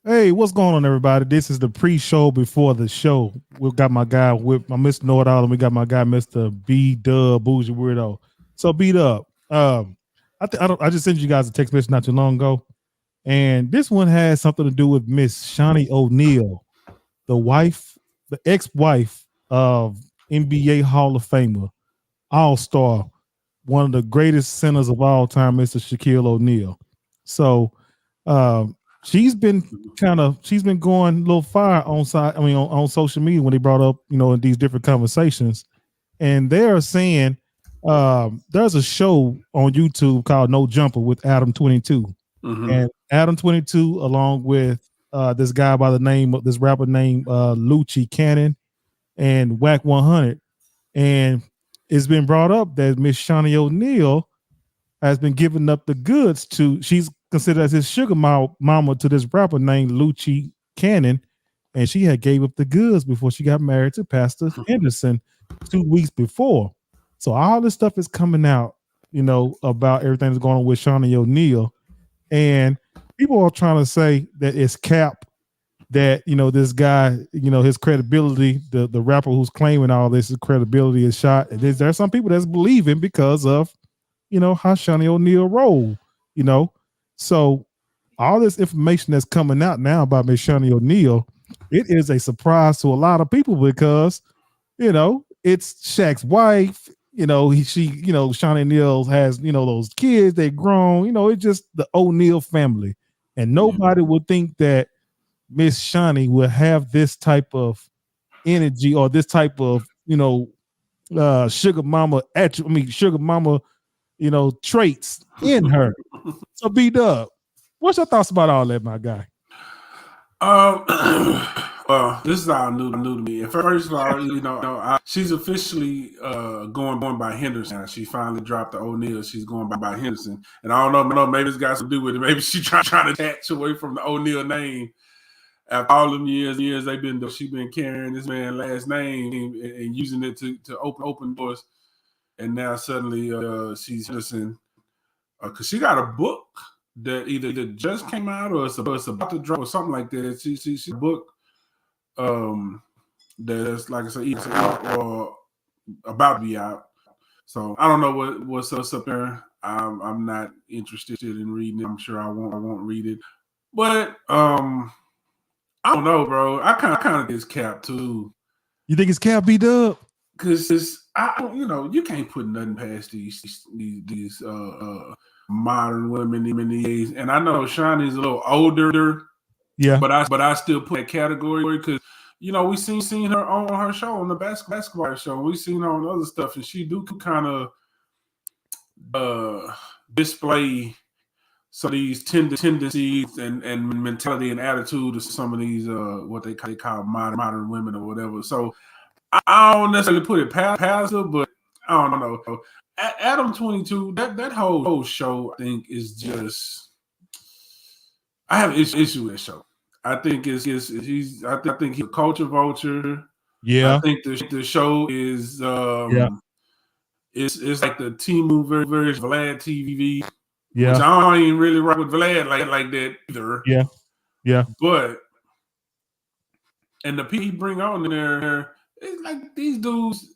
Hey, what's going on, everybody? This is the pre-show before the show. We've got my guy with my Mr. Know It All, and we got my guy Mr. B Dub Bougie Weirdo. So beat up. I just sent you guys a text message not too long ago, and this one has something to do with Miss Shawnee O'Neal, the wife, the ex-wife of NBA Hall of Famer, All-Star, one of the greatest centers of all time, Mr. Shaquille O'Neal. So um, she's been going a little fire on side. I mean, on social media when they brought up, in these different conversations, and they are saying there's a show on YouTube called No Jumper with Adam 22, Mm-hmm. and Adam 22 along with this guy by the name of this rapper named Lucci Cannon and Whack 100, and it's been brought up that Miss Shawnee O'Neal has been giving up the goods to. She's considered as his mama to this rapper named Lucci Cannon, and she had gave up the goods before she got married to Pastor Henderson 2 weeks before. So all this stuff is coming out, about everything that's going on with Shawnee O'Neal, and people are trying to say that it's cap, that this guy, his credibility, the rapper who's claiming all this, his credibility is shot. And there's some people that's believing because of how Shawnee O'Neal roll, you know. So all this information that's coming out now about Miss Shawnee O'Neal, it is a surprise to a lot of people because, it's Shaq's wife. Shawnee O'Neal has, those kids, they grown, it's just the O'Neal family. And Yeah. nobody would think that Miss Shawnee will have this type of energy or this type of, sugar mama sugar mama, traits in her. So B Dub, what's your thoughts about all that, my guy? Um, well, this is all new to me. And first of all, she's officially going by Henderson. She finally dropped the O'Neal. She's going by Henderson. And I don't know, maybe it's got something to do with it. Maybe she's trying to attach away from the O'Neal name. After all them years she's been carrying this man's last name and using it to open doors. And now suddenly she's Henderson because she got a book that either just came out or it's about to drop or something like that. She book that's like I said either out or about to be out. So I don't know what's up there. I'm not interested in reading it. I'm sure I won't read it. But I don't know, bro. I kind of get Cap too. You think it's Cap B Dub? Because you can't put nothing past these modern women in these days. And I know Shawnee's a little older, Yeah. but I still put that category because we seen her on her show on the basketball show. We seen her on other stuff, and she do kind of display some of these tendencies and mentality and attitude of some of these what they call modern women or whatever. So I don't necessarily put it past her, but I don't know. Adam 22, that whole show, I think, is just. I have an issue with that show. I think I think he's a culture vulture. Yeah. I think the show is Yeah. it's like the Timu version of Vlad TV, Yeah. which I don't even really rock with Vlad like that either. Yeah. Yeah. But and the people he bring on there. It's like these dudes.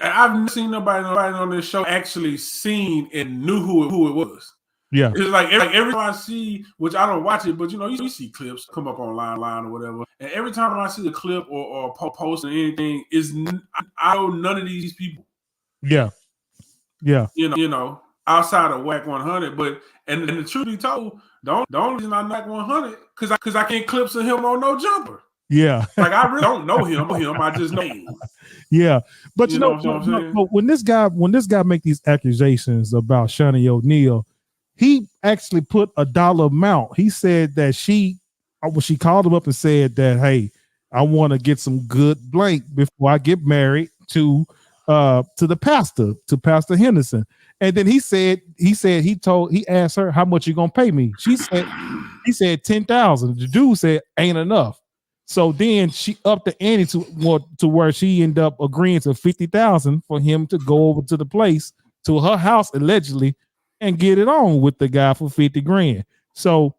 I've never seen nobody on this show actually seen and knew who it was. Yeah. It's like every time I see, which I don't watch it, but you see clips come up online or whatever, and every time I see a clip or post or anything, I know none of these people. Yeah. Yeah. Outside of Whack 100, but and the truth be told, the only reason I Whack 100 because I can't clips of him on No Jumper. Yeah. Like I really don't know him. I just know him. Yeah. But what I'm saying? when this guy make these accusations about Shawnee O'Neal, he actually put a dollar amount. He said that she called him up and said that, hey, I want to get some good blank before I get married to the pastor, to Pastor Henderson. And then he asked her, how much you gonna pay me? He said 10,000. The dude said ain't enough. So then she upped the ante to where she ended up agreeing to 50,000 for him to go over to the place, to her house allegedly, and get it on with the guy for 50 grand. So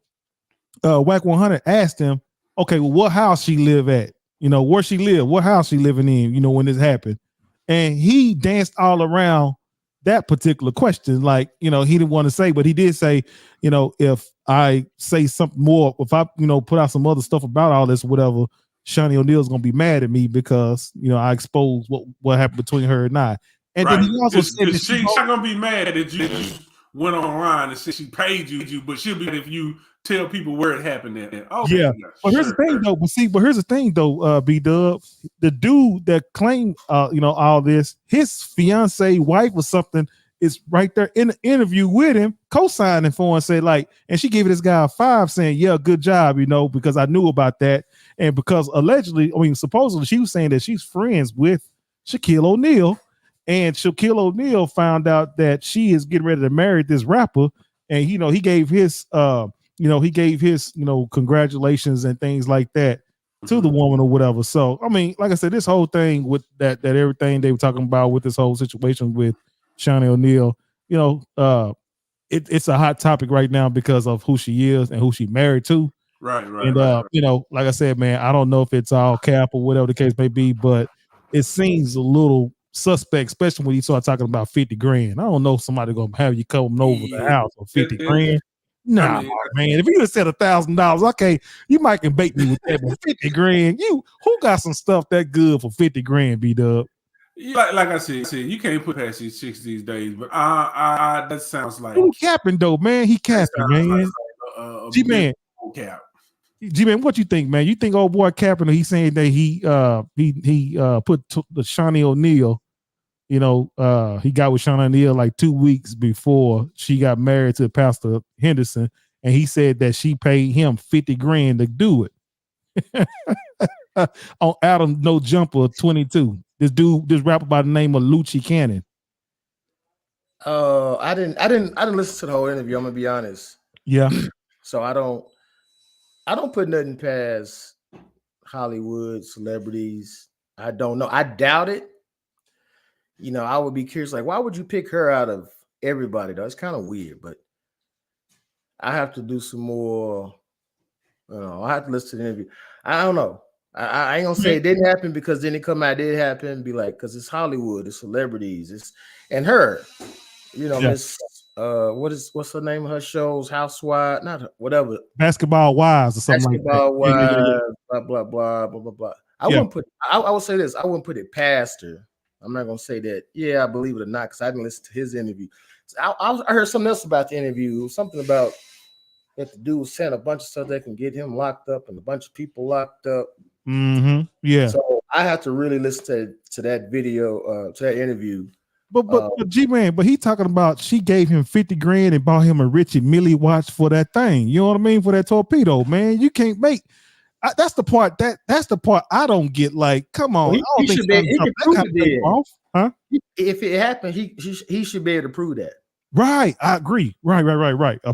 Whack 100 asked him, okay, well, what house she live at? Where she live, what house she living in, when this happened. And he danced all around that particular question. Like, he didn't want to say, but he did say, if I say something more, if I, put out some other stuff about all this, whatever, Shawnee O'Neal's gonna be mad at me because, I exposed what happened between her and I. And then Right. he also said that She's not gonna be mad that you went online and said she paid you, but she'll be mad if you tell people where it happened at. Okay, yeah. But here's the thing though. But here's the thing though, B Dub, the dude that claimed all this, his fiance wife or something is right there in the interview with him, co-signing for and said like, and she gave this guy a 5 saying, yeah, good job, because I knew about that. And because allegedly, supposedly she was saying that she's friends with Shaquille O'Neal. And Shaquille O'Neal found out that she is getting ready to marry this rapper. And, he gave his, congratulations and things like that to the woman or whatever. So, like I said, this whole thing with that everything they were talking about with this whole situation with Shawnee O'Neal, it's a hot topic right now because of who she is and who she married to. Right. And, like I said, man, I don't know if it's all cap or whatever the case may be, but it seems a little suspect, especially when you start talking about 50 grand. I don't know if somebody gonna have you come over the house for 50 grand. Nah, man. If you just said $1,000, okay, you might can bait me with that, but 50 grand, who got some stuff that good for 50 grand, B-Dub? Like I said, you can't put past these chicks these days, but I that sounds like he capping though, man. He capping, man. G-Man. Cap. G-Man, what you think, man? You think old boy capping, or he's saying that he put the Shawnee O'Neal, he got with Shawnee O'Neal like 2 weeks before she got married to Pastor Henderson, and he said that she paid him 50 grand to do it. On Adam No Jumper 22. This rapper by the name of Lucci Cannon. I didn't listen to the whole interview. I'm gonna be honest. Yeah. So I don't put nothing past Hollywood celebrities. I don't know. I doubt it. I would be curious, like, why would you pick her out of everybody, though? It's kind of weird, but I have to do some more. I have to listen to the interview. I don't know. I ain't gonna say it didn't happen because then it come out, it did happen. Be like, because it's Hollywood, it's celebrities, and her, Miss what's the name of her shows? Housewives, not whatever. Basketball Wives or something Basketball like that. Wives, blah blah blah blah blah blah. I would say this. I wouldn't put it past her. I'm not gonna say that. Yeah, I believe it or not, because I didn't listen to his interview. So I heard something else about the interview. Something about that the dude was saying a bunch of stuff that can get him locked up and a bunch of people locked up. Mm-hmm. Yeah. So I have to really listen to that video, to that interview. But G-Man, but he talking about she gave him 50 grand and bought him a Richie Millie watch for that thing. You know what I mean? For that torpedo, man. You can't make that's the part that's the part I don't get. Like, come on. Well, he should be, he can prove it off, huh? If it happened, he should be able to prove that. Right. I agree. Right.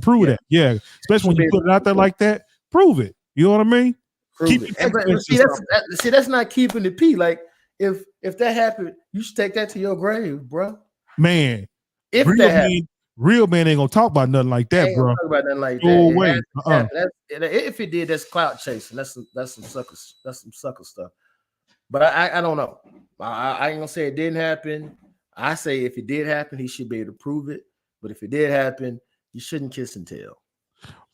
Prove that. Yeah. Especially when you put it out there like that, prove it. You know what I mean? That's not keeping the P. Like, if that happened, you should take that to your grave, bro. Man, if real man ain't gonna talk about nothing like that, bro. Talk about nothing like that. If it did, that's clout chasing. That's some suckers. That's some sucker stuff. But I don't know. I ain't gonna say it didn't happen. I say if it did happen, he should be able to prove it. But if it did happen, you shouldn't kiss and tell.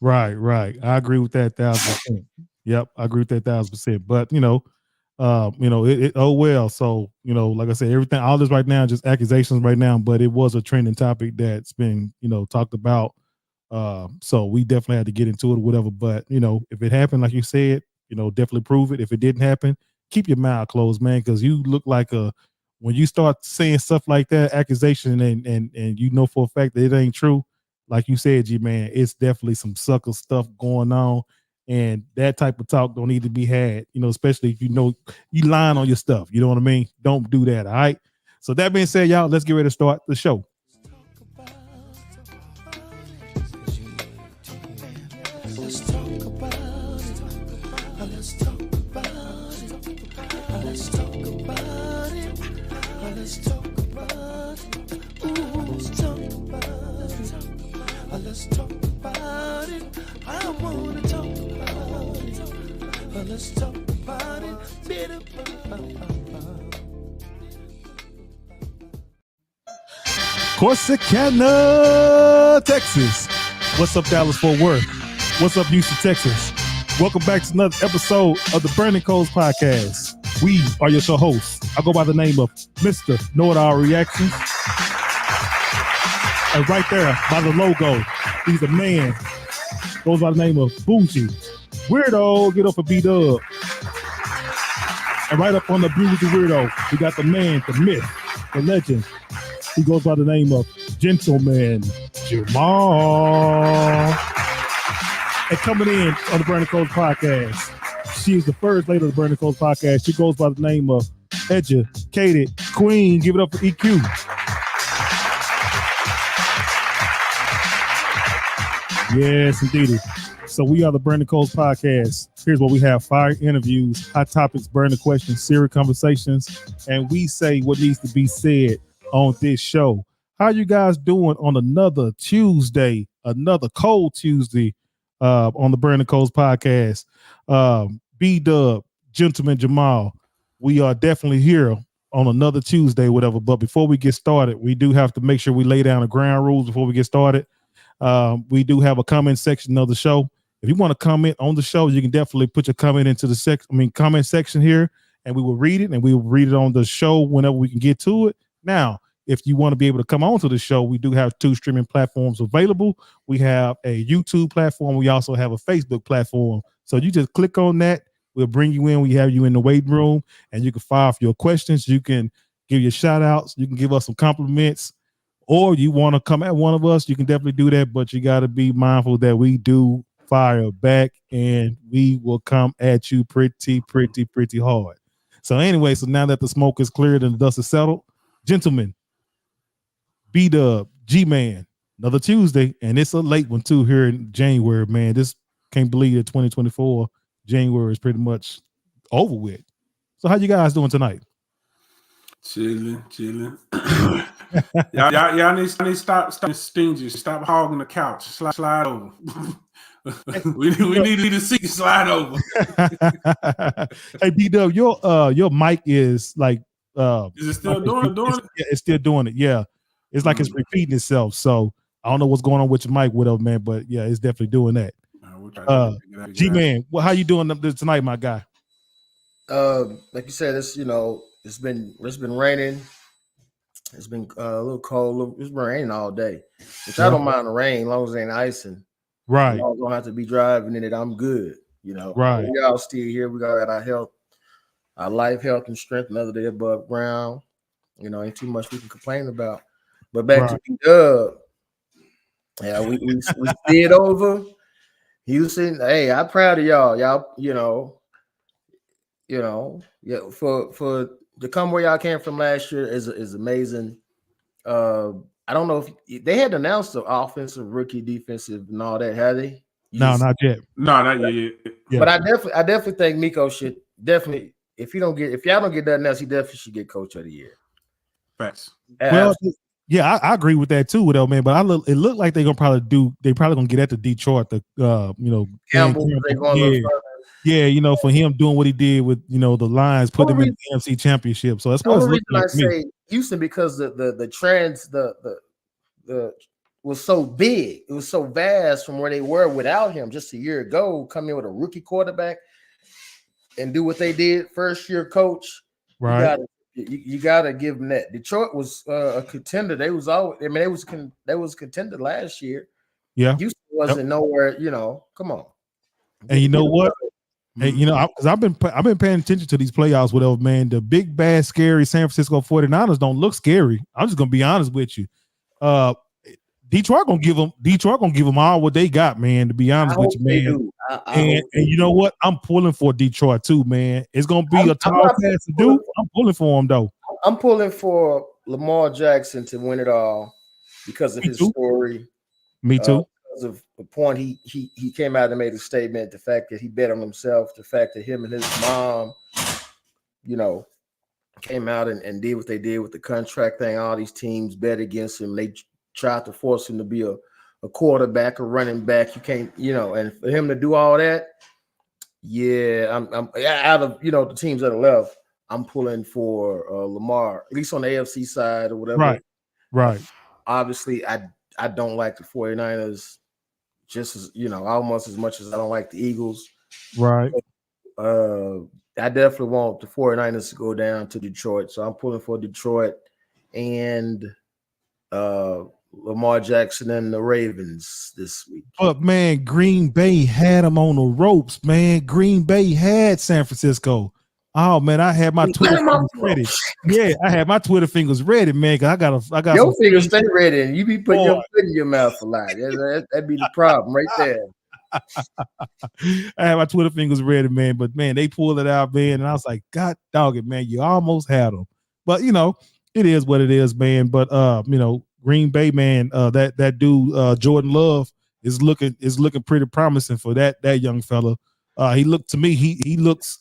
Right. I agree with that 1,000%. Yep, I agree with that 1,000%. But oh well. So like I said, everything, all this right now, just accusations right now. But it was a trending topic that's been talked about. So we definitely had to get into it or whatever. But if it happened, like you said, definitely prove it. If it didn't happen, keep your mouth closed, man, because you look like when you start saying stuff like that, accusation, and for a fact that it ain't true. Like you said, G-Man, it's definitely some sucker stuff going on. And that type of talk don't need to be had, especially if you lying on your stuff. You know what I mean? Don't do that. All right. So that being said, y'all, let's get ready to start the show. Let's talk about it. I wanna talk Let's talk about it. Corsicana, Texas. What's up, Dallas Fort Worth? What's up, Houston, Texas? Welcome back to another episode of the Burning Coals Podcast. We are your show hosts. I go by the name of Mr. Know-It-All Reactions. And right there by the logo, he's a man. Goes by the name of Bougie. Weirdo, get up for B-Dub. And right up on the Bougie Weirdo, we got the man, the myth, the legend. He goes by the name of Gentleman Jamal. And coming in on the Burning Coals Podcast, she is the first lady of the Burning Coals Podcast. She goes by the name of Educated Queen. Give it up for EQ. Yes, indeed. So we are the Burning Coals Podcast. Here's what we have: fire interviews, hot topics, burning questions, serious conversations, and we say what needs to be said on this show. How you guys doing on another Tuesday, another cold Tuesday on the Burning Coals Podcast? B-Dub, Gentleman Jamal, we are definitely here on another Tuesday, whatever. But before we get started, we do have to make sure we lay down the ground rules before we get started. We do have a comment section of the show. If you want to comment on the show, you can definitely put your comment into the comment section here, and we will read it, and we will read it on the show whenever we can get to it. Now, if you want to be able to come on to the show, we do have 2 streaming platforms available. We have a YouTube platform. We also have a Facebook platform. So you just click on that. We'll bring you in. We have you in the waiting room, and you can fire for your questions. You can give your shout outs. You can give us some compliments, or you want to come at one of us. You can definitely do that, but you got to be mindful that we do fire back, and we will come at you pretty hard. So anyway, so now that the smoke is cleared and the dust is settled, gentlemen, B-Dub, G-Man, another Tuesday, and it's a late one too here in January, man. This can't believe that 2024 January is pretty much over with. So how you guys doing tonight? Chilling. y'all need to stop stingy. Stop hogging the couch. Slide over. we need to see you slide over. Hey, B-Dub, your mic is like is it still doing it? Yeah, it's still doing it. Yeah. It's like it's repeating itself. So I don't know what's going on with your mic, whatever, man. But yeah, it's definitely doing that. G-Man, well, how you doing tonight, my guy? Like you said, it's been raining. It's been a little cold. It's been raining all day, which I don't mind the rain as long as it ain't icing. Right. I don't have to be driving in it. I'm good. Right. We all still here. We got our health, our life, health, and strength. Another day above ground. Ain't too much we can complain about. But back to B-Dub. Yeah, we stayed over. Houston, hey, I'm proud of y'all. Y'all, yeah, for to come where y'all came from last year is amazing. I don't know if they had announced the offensive, rookie, defensive, and all that, had they? No, not yet. No, not yet. Yeah. But I definitely think Miko should definitely, if y'all don't get nothing else, he definitely should get Coach of the Year. Facts. Well, yeah, I agree with that too, though, man. But it looked like they're probably gonna get at the Detroit, Campbell, for him doing what he did with the Lions, put them in the NFC Championship. So that's what it's looking like. I say Houston because the trends was so big, it was so vast from where they were without him just a year ago. Come in with a rookie quarterback and do what they did, first year coach. Right. You gotta give them that. Detroit was a contender. They was always. I mean, they was contender last year. Yeah, Houston wasn't nowhere. Come on. And you know what? Hey, because I've been paying attention to these playoffs. Whatever, man. The big, bad, scary San Francisco 49ers don't look scary. I'm just gonna be honest with you. Detroit gonna give them all what they got, man. To be honest with you, man. And you know what? I'm pulling for Detroit too, man. It's gonna be a tall task to do. I'm pulling for him though. I'm pulling for Lamar Jackson to win it all because of his story. Me too. Because of the point he came out and made a statement. The fact that he bet on himself. The fact that him and his mom, came out and did what they did with the contract thing. All these teams bet against him. They tried to force him to be a quarterback, a running back. You can't, and for him to do all that, Yeah, I'm out of the teams that are left. I'm pulling for Lamar, at least on the AFC side or whatever. Right. Obviously, I don't like the 49ers just as almost as much as I don't like the Eagles. Right. I definitely want the 49ers to go down to Detroit. So I'm pulling for Detroit and Lamar Jackson and the Ravens this week. But man, Green Bay had them on the ropes, man. Green Bay had San Francisco. Oh man, I had my Twitter fingers ready. Yeah, I had my Twitter fingers ready, man. Cause I got your fingers stay ready, and you be putting your foot in your mouth a lot. That'd be the problem right there. I had my Twitter fingers ready, man. But man, they pulled it out, man, and I was like, God dog it, man. You almost had them, but it is what it is, man. But Green Bay, man, that dude Jordan Love is looking pretty promising for that young fella. He looked to me, he looked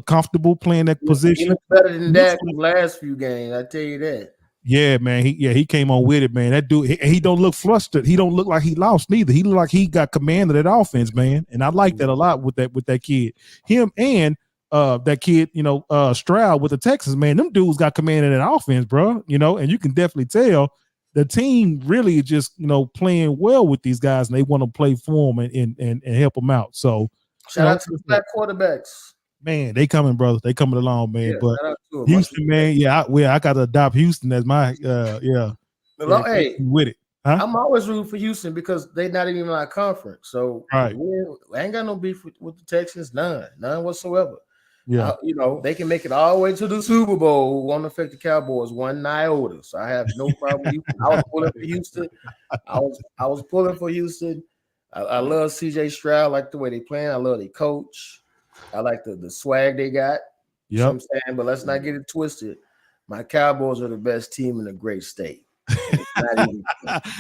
comfortable playing that position. He looks better than Dak in the last few games. I tell you that. Yeah, man. He came on with it, man. That dude, he don't look flustered. He don't look like he lost neither. He look like he got command of that offense, man. And I like that a lot with that kid. Him and that kid, Stroud with the Texans, man. Them dudes got command of that offense, bro. And you can definitely tell the team really is just playing well with these guys, and they want to play for them and help them out. So shout out to the black quarterbacks. Man, they coming, brother. They coming along, man. Yeah, but Houston, man, I got to adopt Houston as my Hey, with it. Huh? I'm always rooting for Houston because they're not even in our conference. So right. I ain't got no beef with the Texans, none whatsoever. Yeah, they can make it all the way to the Super Bowl. Won't affect the Cowboys one iota. So I have no problem with Houston. I was pulling for Houston. I was pulling for Houston. I love CJ Stroud. I like the way they playing. I love their coach. I like the swag they got. You know what I'm saying? But let's not get it twisted. My Cowboys are the best team in the great state.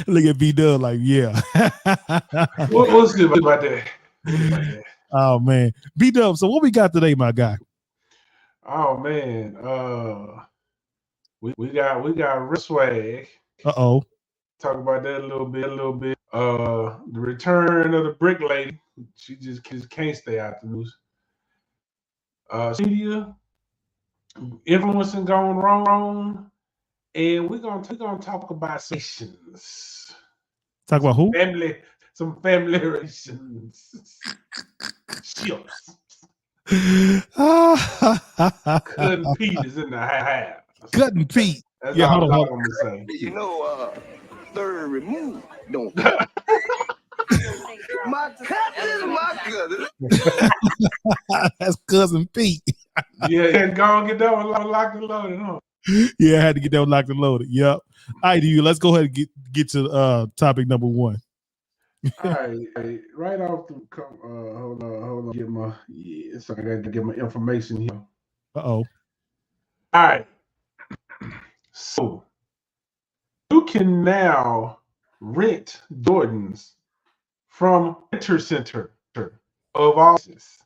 Look at B-Dub like, yeah. What's good about that? Oh, man. B-Dub, so what we got today, my guy? Oh, man. We got real swag. Uh-oh. Talk about that a little bit. The return of the brick lady. She just can't stay out the news. Media influencing going wrong, and we're gonna talk about relations. Talk about who? Some family relations. Ships. Cutting Pete is in the house. Cutting Pete. That's all I'm gonna say. Third remove. Don't. My cousin, my cousin. That's cousin Pete. Yeah, go and get that one locked and loaded, huh? Yeah, I had to get that one locked and loaded. Yep. All right, let's go ahead and get to topic number one. All right, right off the hold on, get my so I gotta get my information here. Uh-oh. All right. So you can now rent Jordans from Renter Center of offices.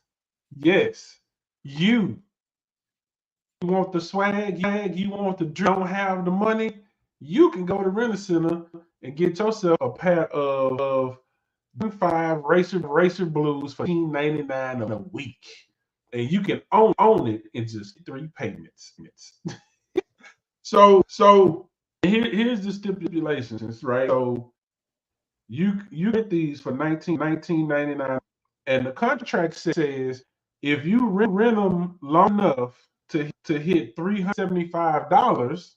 Yes, you want the swag, you want the drink, don't have the money, you can go to Renter Center and get yourself a pair of 5 Racer Blues for $18.99 a week. And you can own it in just 3 payments. So here's the stipulations, right? So you get these for $19.99, and the contract says if you rent them long enough to hit $375,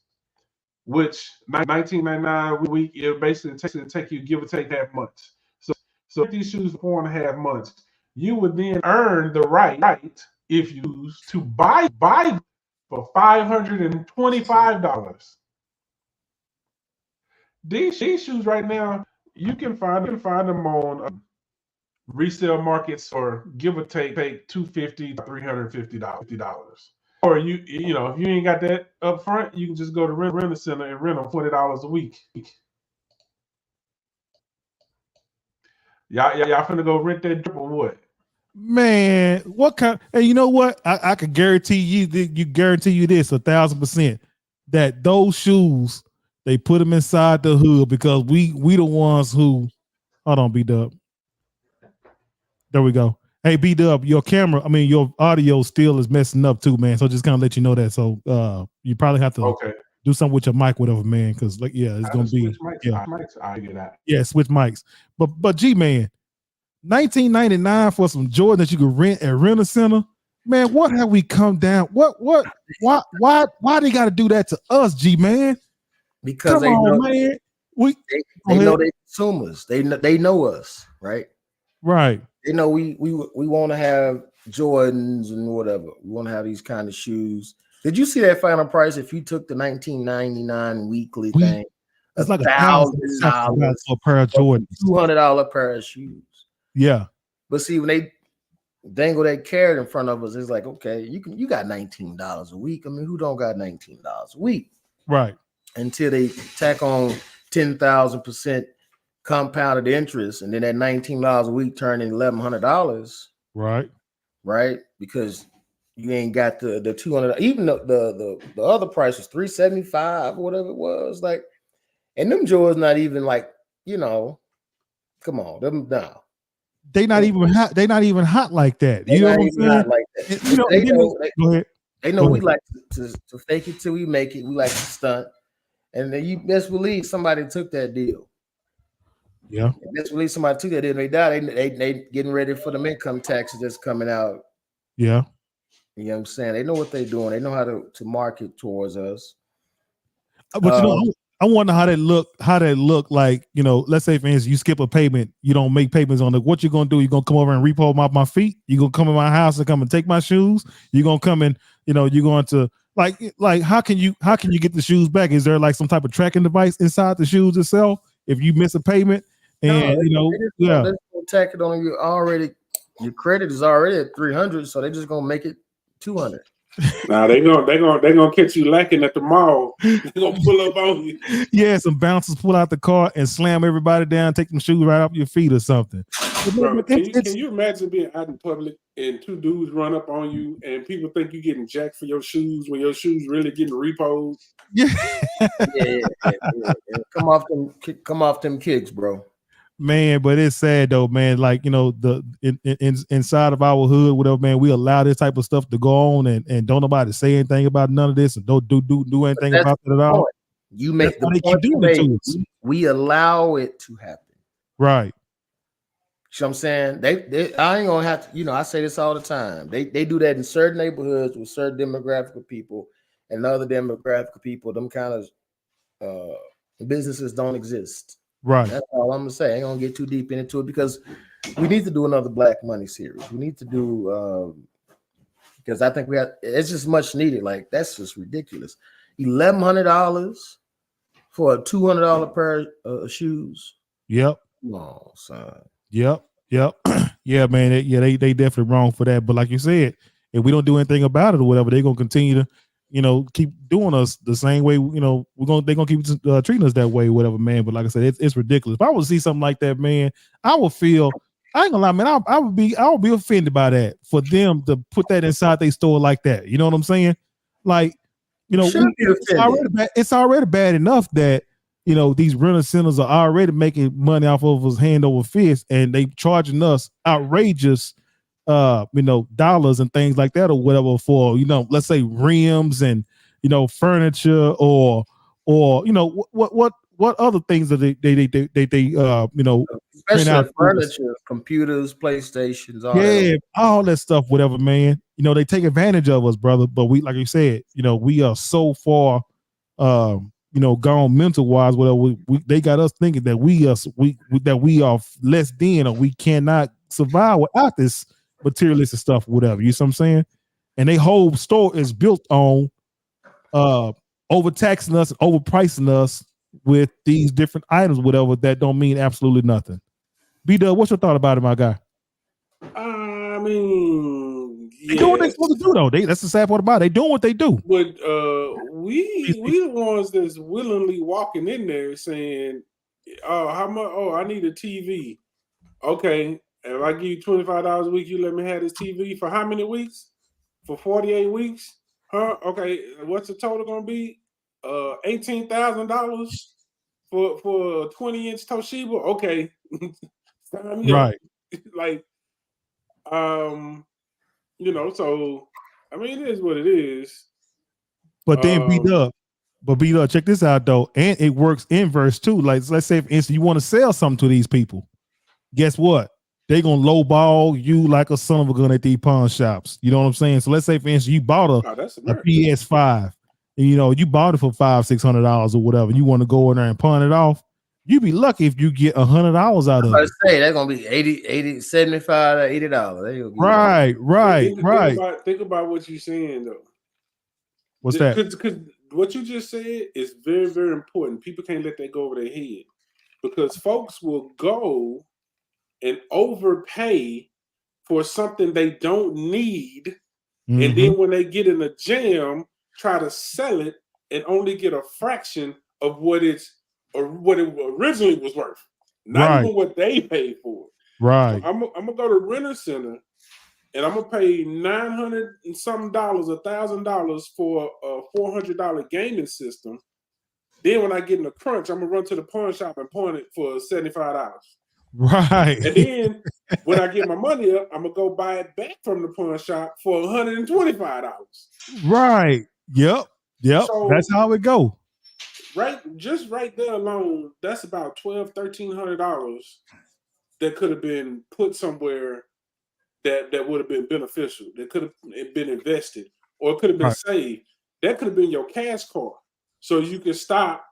which $19.99 a week, it basically take you give or take half months. So if these shoes for 4.5 months, you would then earn the right, if you choose, to buy for $525. These shoes right now, you can find them on resale markets for give or take $250 to $350. Or you know, if you ain't got that up front, you can just go to Renter Center and rent them $40 a week. Y'all finna go rent that drip or what? Man, what kind? And you know what? I can guarantee you this 1,000% that those shoes, they put them inside the hood because we the ones who hold on, B-Dub. There we go. Hey, B-Dub, your camera, I mean, your audio still is messing up too, man. So just kind of let you know that. So you probably have to do something with your mic, whatever, man. Because like, yeah, it's gonna be I get that. yeah, switch mics. But G man, 1999 for some Jordan that you could rent at Rent a Center. Man, what have we come down? Why they got to do that to us, G man? Because come on, man. They know they consumers. They know us, right? Right. They know we want to have Jordans and whatever. We want to have these kind of shoes. Did you see that final price? If you took the 1999 weekly thing, it's like $1,000 for a pair of Jordans, $200 pair of shoes. Yeah. But see, when they dangle that carrot in front of us, it's like, okay, you got $19 a week. I mean, who don't got $19 a week? Right. Until they tack on 10,000% compounded interest, and then that $19 a week turn in $1,100. Right. Right. Because you ain't got the 200. Even the other price was $375, whatever it was. Like, and them Jordans not even like, come on, them now. They not even hot. They not even hot like that. You know what I'm saying? Like that. Go ahead. They know we like to fake it till we make it. We like to stunt. And then you best believe somebody took that deal. Yeah. Best believe somebody took that deal. They died. They getting ready for them income taxes that's coming out. Yeah. You know what I'm saying? They know what they're doing. They know how to market towards us. But I wonder how that look like, let's say for instance, you skip a payment, you don't make payments on it. What you gonna do? You gonna come over and repo my feet? You gonna come in my house and come and take my shoes? You gonna come and you're going to like how can you get the shoes back? Is there like some type of tracking device inside the shoes itself if you miss a payment? And they're gonna tack it on you already. Your credit is already at 300, so they're just gonna make it 200. Now they're gonna catch you lacking at the mall. They're gonna pull up on you. Yeah, some bouncers pull out the car and slam everybody down, take them shoes right off your feet or something. Bro, can you imagine being out in public and two dudes run up on you and people think you getting jacked for your shoes when your shoes really getting repoed? Yeah. Come off them kicks, bro. Man, but it's sad though, man. Like, inside of our hood, whatever, man, we allow this type of stuff to go on and don't nobody say anything about none of this and don't do anything about it at all. You make the point we allow it to happen. Right. You know what I'm saying? They I ain't gonna have to, I say this all the time. They do that in certain neighborhoods with certain demographic of people, and other demographic of people, them kind of businesses don't exist. Right. That's all I'm gonna say. I ain't gonna get too deep into it because we need to do another Black Money series. We need to do because I think it's just much needed. Like, that's just ridiculous. $1,100 for a $200 pair of shoes. Yep. Come on, son. Yep. Yeah, man. They definitely wrong for that. But like you said, if we don't do anything about it or whatever, they're gonna continue to keep doing us the same way. They're gonna keep treating us that way, whatever, man. But like I said, it's ridiculous. If I would see something like that, man, I would feel. I ain't gonna lie, man. I would be offended by that for them to put that inside their store like that. You know what I'm saying? Like, it's already bad enough that these rental centers are already making money off of us hand over fist, and they charging us outrageous dollars and things like that or whatever for let's say rims and furniture or what other things that they especially out furniture, computers, PlayStations, all that stuff, whatever, man. They take advantage of us, brother. But we, like you said, we are so far gone mental wise, whatever. They got us thinking that we are less than, or we cannot survive without this materialistic stuff, whatever. You see what I'm saying? And their whole store is built on overtaxing us, overpricing us with these different items, whatever, that don't mean absolutely nothing. B-Dub, what's your thought about it, my guy? I mean, they do what they're supposed to do, though. That's the sad part about it. They doing what they do. But we the ones that's willingly walking in there saying, "Oh, how much? Oh, I need a TV." Okay, if I give you $25 a week, you let me have this TV for how many weeks? For 48 weeks? Huh? Okay, what's the total gonna be? $18,000 for a 20-inch Toshiba. Okay, right. Like, So I mean, it is what it is. But then beat up. Check this out though, and it works inverse too. Like let's say, for instance, you want to sell something to these people. Guess what? They gonna lowball you like a son of a gun at these pawn shops. You know what I'm saying? So let's say, for instance, you bought a PS5, and you bought it for $500-600 or whatever. You want to go in there and pawn it off. You'd be lucky if you get $100 out of it. Say that's gonna be 80, 75, $80. Right. Think about what you're saying though. What's that? Because what you just said is very, very important. People can't let that go over their head because folks will go and overpay for something they don't need, and then when they get in a jam, try to sell it and only get a fraction of what it originally was worth, not even what they paid for. Right. So I'm gonna go to Renter Center, and I'm gonna pay $900 and something, $1,000 for a $400 gaming system. Then when I get in the crunch, I'm gonna run to the pawn shop and pawn it for $75. Right. And then when I get my money up, I'm gonna go buy it back from the pawn shop for $125. Right. Yep. So, that's how it go. Right there alone, that's about $1,200-1,300 that could have been put somewhere that would have been beneficial. That could have been invested, or it could have been saved. That could have been your cash car, so you could stop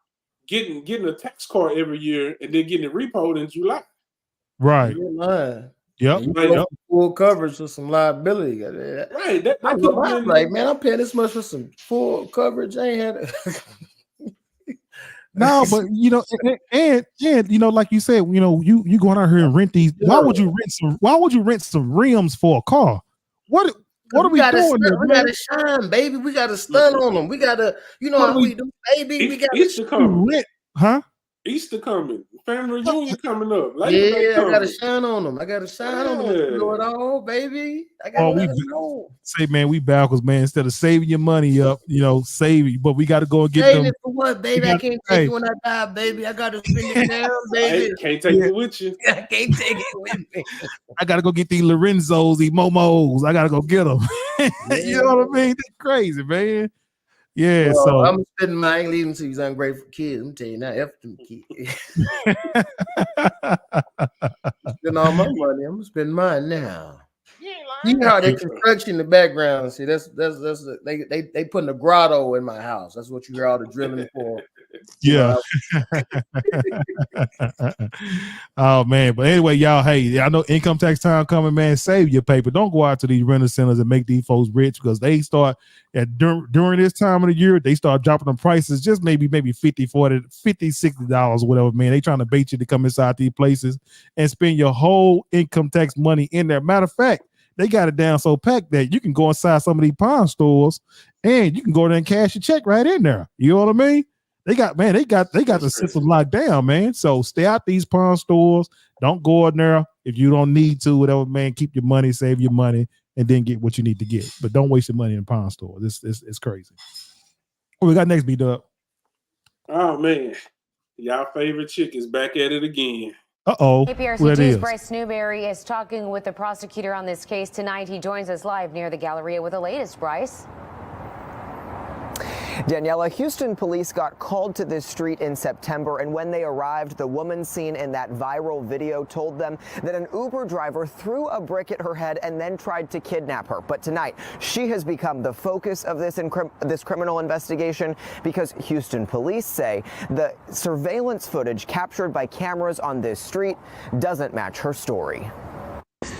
getting a tax car every year and then getting it repoed in July. Right. Yep. Full coverage for some liability. Right. I'm like, man, I'm paying this much for some full coverage. I ain't had it. No, but and like you said, you going out here and rent these. Why would you rent some rims for a car? What are we doing here? We gotta shine, baby. We gotta stun on them. We gotta, how we do, baby. We gotta Easter coming. Huh? Easter coming. Family reunion coming up. I gotta shine on them. I gotta shine on them. Do it all, baby. I gotta know. Say, man, we backwards, man. Instead of saving your money up, save it. But we got to go and get Save them. it for what, baby? I can't take it when I die, baby. I gotta spend it down, baby. Can't take it with you. I can't take it with me. I gotta go get these Lorenzos, these Momos. I gotta go get them. You know what I mean? That's crazy, man. Yeah, well, so I'm spending my, I ain't leaving to these ungrateful kids. I'm telling you now, F them kids. Spend all my money. I'm gonna spend mine now. You know how they construction in the background. See, that's they putting a grotto in my house. That's what you hear all the drilling for. Yeah. Oh man, but anyway, y'all. Hey, I know income tax time coming, man. Save your paper. Don't go out to these renter centers and make these folks rich because they start during this time of the year. They start dropping the prices just maybe $50, $40, $50, $60, whatever. Man, they trying to bait you to come inside these places and spend your whole income tax money in there. Matter of fact, they got it down so packed that you can go inside some of these pawn stores and you can go there and cash your check right in there. You know what I mean? They got the system locked down, man. So stay out these pawn stores. Don't go in there if you don't need to, whatever, man. Keep your money, save your money, and then get what you need to get. But don't waste your money in a pawn store. This is crazy. What we got next, B-Dub? Oh man. Y'all favorite chick is back at it again. Uh-oh. APRC2's Bryce Newberry is talking with the prosecutor on this case tonight. He joins us live near the Galleria with the latest. Bryce. Daniela, Houston police got called to this street in September, and when they arrived, the woman seen in that viral video told them that an Uber driver threw a brick at her head and then tried to kidnap her. But tonight, she has become the focus of this criminal investigation because Houston police say the surveillance footage captured by cameras on this street doesn't match her story.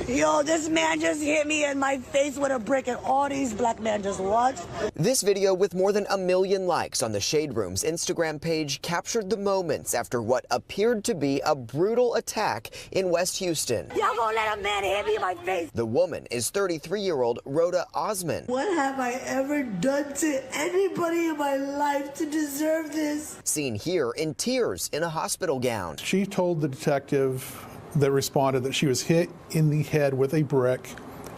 Yo, this man just hit me in my face with a brick and all these black men just watched. This video with more than 1 million likes on the Shade Room's Instagram page captured the moments after what appeared to be a brutal attack in West Houston. Y'all gonna let a man hit me in my face? The woman is 33-year-old Rhoda Osman. What have I ever done to anybody in my life to deserve this? Seen here in tears in a hospital gown. She told the detective that responded that she was hit in the head with a brick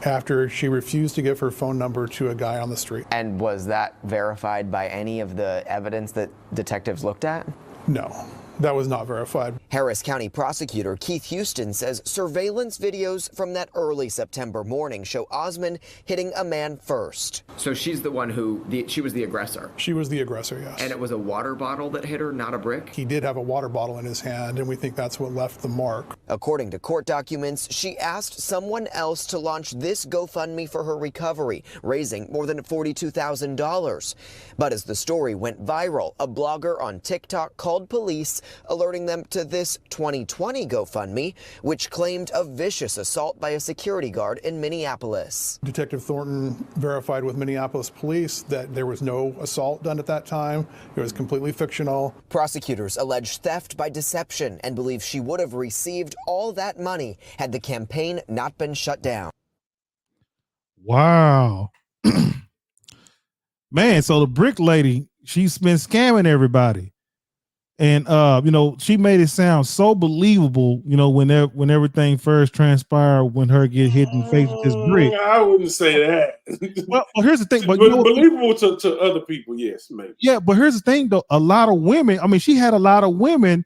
after she refused to give her phone number to a guy on the street. And was that verified by any of the evidence that detectives looked at? No. That was not verified. Harris County prosecutor Keith Houston says surveillance videos from that early September morning show Osmond hitting a man first. So she's the one she was the aggressor? She was the aggressor, yes. And it was a water bottle that hit her, not a brick? He did have a water bottle in his hand, and we think that's what left the mark. According to court documents, she asked someone else to launch this GoFundMe for her recovery, raising more than $42,000. But as the story went viral, a blogger on TikTok called police, alerting them to this 2020 GoFundMe, which claimed a vicious assault by a security guard in Minneapolis. Detective Thornton verified with Minneapolis police that there was no assault done at that time. It was completely fictional. Prosecutors allege theft by deception and believe she would have received all that money had the campaign not been shut down. Wow. Man, so the brick lady, she's been scamming everybody. And she made it sound so believable, when everything first transpired, when her get hit in the face with this brick. I wouldn't say that. Well, here's the thing, but believable to other people, yes, maybe. Yeah, but here's the thing though, a lot of women, she had a lot of women,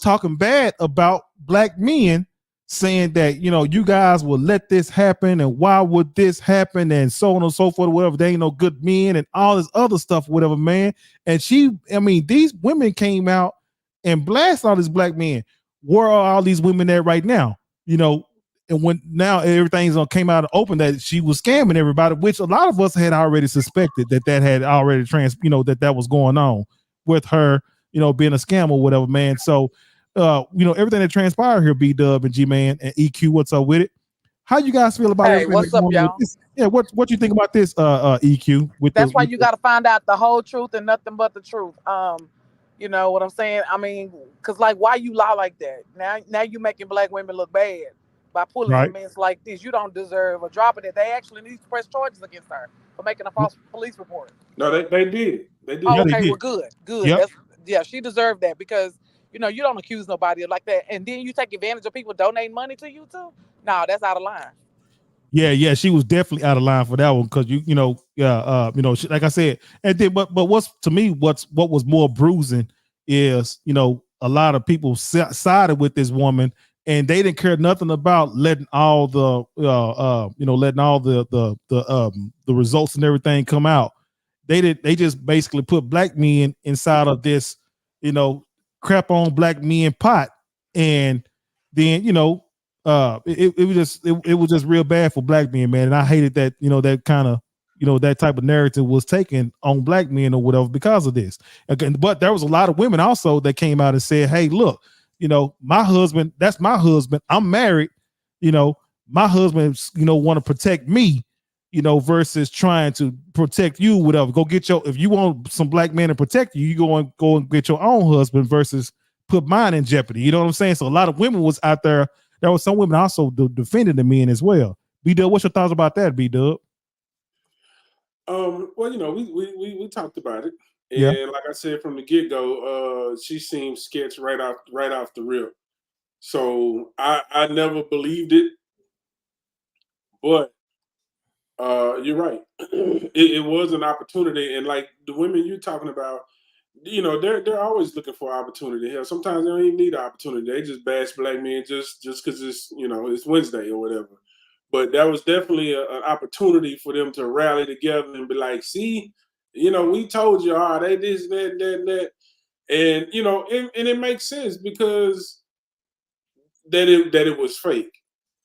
talking bad about black men, saying that, you guys will let this happen, and why would this happen, and so on and so forth, whatever, they ain't no good men, and all this other stuff, whatever, man. And these women came out and blasted all these black men. Where are all these women at right now? And when now everything's came out open that she was scamming everybody, which a lot of us had already suspected that had already that was going on with her, being a scam or whatever, man. So everything that transpired here, B-Dub and G-Man and EQ, what's up with it? How you guys feel about Hey, what's up, y'all? Yeah, what you think about this, EQ? That's why you got to find out the whole truth and nothing but the truth. You know what I'm saying? Because why you lie like that? Now you making black women look bad by pulling men like this. You don't deserve a drop of it. They actually need to press charges against her for making a false police report. No, they did. They did. Oh, okay, well, good. Yep. She deserved that because you don't accuse nobody like that, and then you take advantage of people donating money to you too. No, that's out of line. Yeah, she was definitely out of line for that one because like I said, and then but what was more bruising is a lot of people sided with this woman and they didn't care nothing about letting all the results and everything come out. They just basically put black men inside of this crap on black men pot, and then it was just real bad for black men, man. And I hated that that kind of that type of narrative was taken on black men or whatever because of this. Again, but there was a lot of women also that came out and said, hey, look, my husband, that's my husband, I'm married, my husband want to protect me, versus trying to protect you, whatever. If you want some black man to protect you, you go and get your own husband versus put mine in jeopardy. You know what I'm saying? So a lot of women was out there. There was some women also defending the men as well. B-Dub, what's your thoughts about that, B-Dub? Well, we talked about it, and like I said from the get-go, she seemed sketch right off the rip. So I never believed it, but you're right. It was an opportunity, and like the women you're talking about, they're always looking for opportunity. Hell, sometimes they don't even need an opportunity. They just bash black men just because it's it's Wednesday or whatever. But that was definitely an opportunity for them to rally together and be like, see, we told you, they this, that. And, and it makes sense because that it was fake.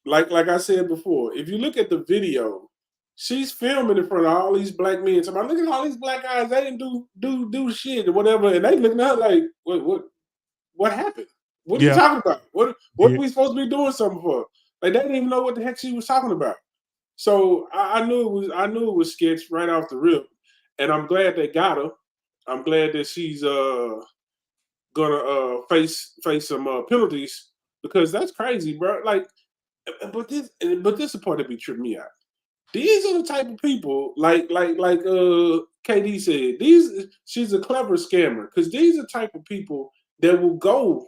Like I said before, if you look at the video, she's filming in front of all these black men. So look at all these black guys, they didn't do shit or whatever. And they looking at her like, what happened? What are you talking about? What are we supposed to be doing something for? Like they didn't even know what the heck she was talking about. So I knew it was sketch right off the rip, and I'm glad they got her. I'm glad that she's gonna face some penalties because that's crazy, bro. Like, but this is the part that be tripping me out. These are the type of people like KD said. She's a clever scammer because these are the type of people that will go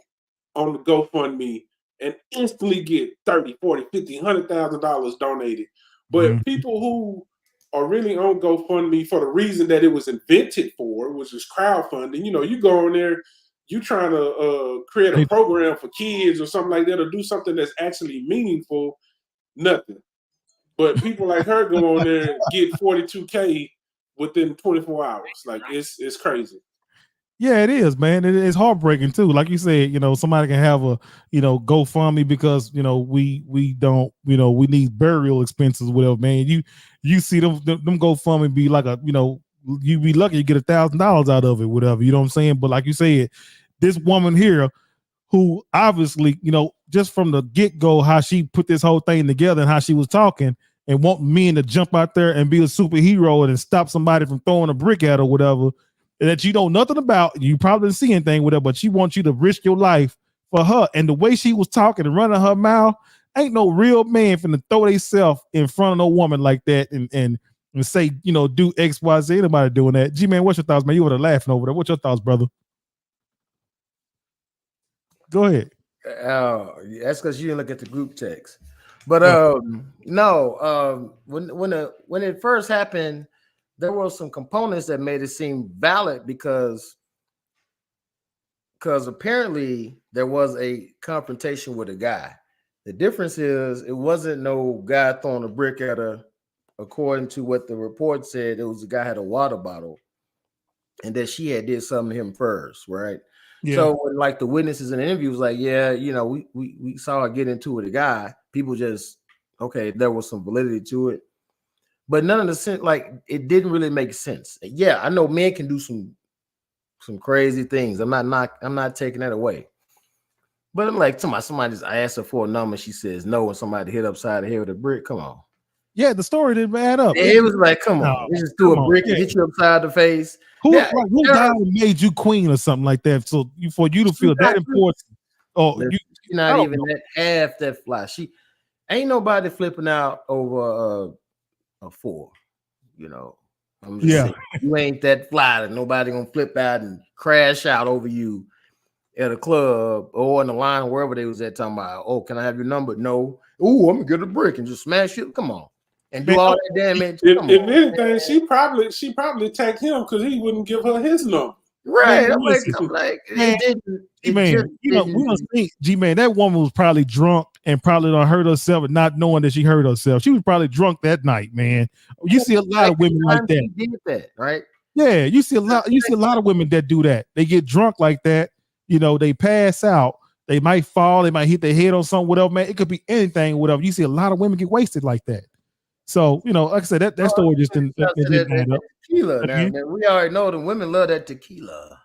on the GoFundMe and instantly get $30, $40, $50, $100,000 donated. But people who are really on GoFundMe for the reason that it was invented for, which is crowdfunding, you go on there, you trying to create a program for kids or something like that, or do something that's actually meaningful, nothing. But people like her go on there and get 42K within 24 hours. Like it's crazy. Yeah, it is, man. It's heartbreaking too. Like you said, somebody can have a, GoFundMe because we don't, we need burial expenses, whatever, man. You see them GoFundMe be like a, you be lucky you get $1,000 out of it, whatever. You know what I'm saying? But like you said, this woman here, who obviously, just from the get-go, how she put this whole thing together and how she was talking and want men to jump out there and be a superhero and stop somebody from throwing a brick at her, whatever, that you know nothing about, you probably didn't see anything with her, but she wants you to risk your life for her. And the way she was talking and running her mouth, ain't no real man finna throw themselves in front of no woman like that and say, do X, Y, Z. Anybody doing that? G-Man, what's your thoughts, man? You were laughing over there. What's your thoughts, brother? Go ahead. That's because you didn't look at the group text. But no, when it first happened, there were some components that made it seem valid because apparently there was a confrontation with a guy. The difference is it wasn't no guy throwing a brick at her. According to what the report said, it was a guy had a water bottle and that she had did something to him first, right? Yeah. So when, like, the witnesses in the interview was like, yeah, we saw her get into it with a guy. People just, okay, there was some validity to it. But none of the sense, like, it didn't really make sense. Yeah, I know men can do some crazy things. I'm not taking that away. But I'm like, somebody just, I asked her for a number, she says no, and somebody hit upside the head with a brick. Come on. Yeah, the story didn't add up. It was like, come on, they just threw a brick and hit you upside the face. Who died and made you queen or something like that? So for you to feel that important, she's not even that half that fly. She ain't nobody flipping out over a 4. I'm just saying, you ain't that fly that nobody gonna flip out and crash out over you at a club or in the line or wherever they was at talking about, oh, can I have your number? No. Oh, I'm gonna get a brick and just smash it. Come on. And do all that damage. If anything, she probably attacked him because he wouldn't give her his number. Right. I'm like, we don't think, G-Man, that woman was probably drunk and probably done hurt herself and not knowing that she hurt herself. She was probably drunk that night, man. You see a lot of women like that. She did that, right? Yeah, you see a lot of women that do that. They get drunk like that, they pass out, they might fall, they might hit their head on something, whatever, man. It could be anything, whatever. You see a lot of women get wasted like that. So, like I said, that story just didn't add up. Tequila. Now, man, we already know the women love that tequila.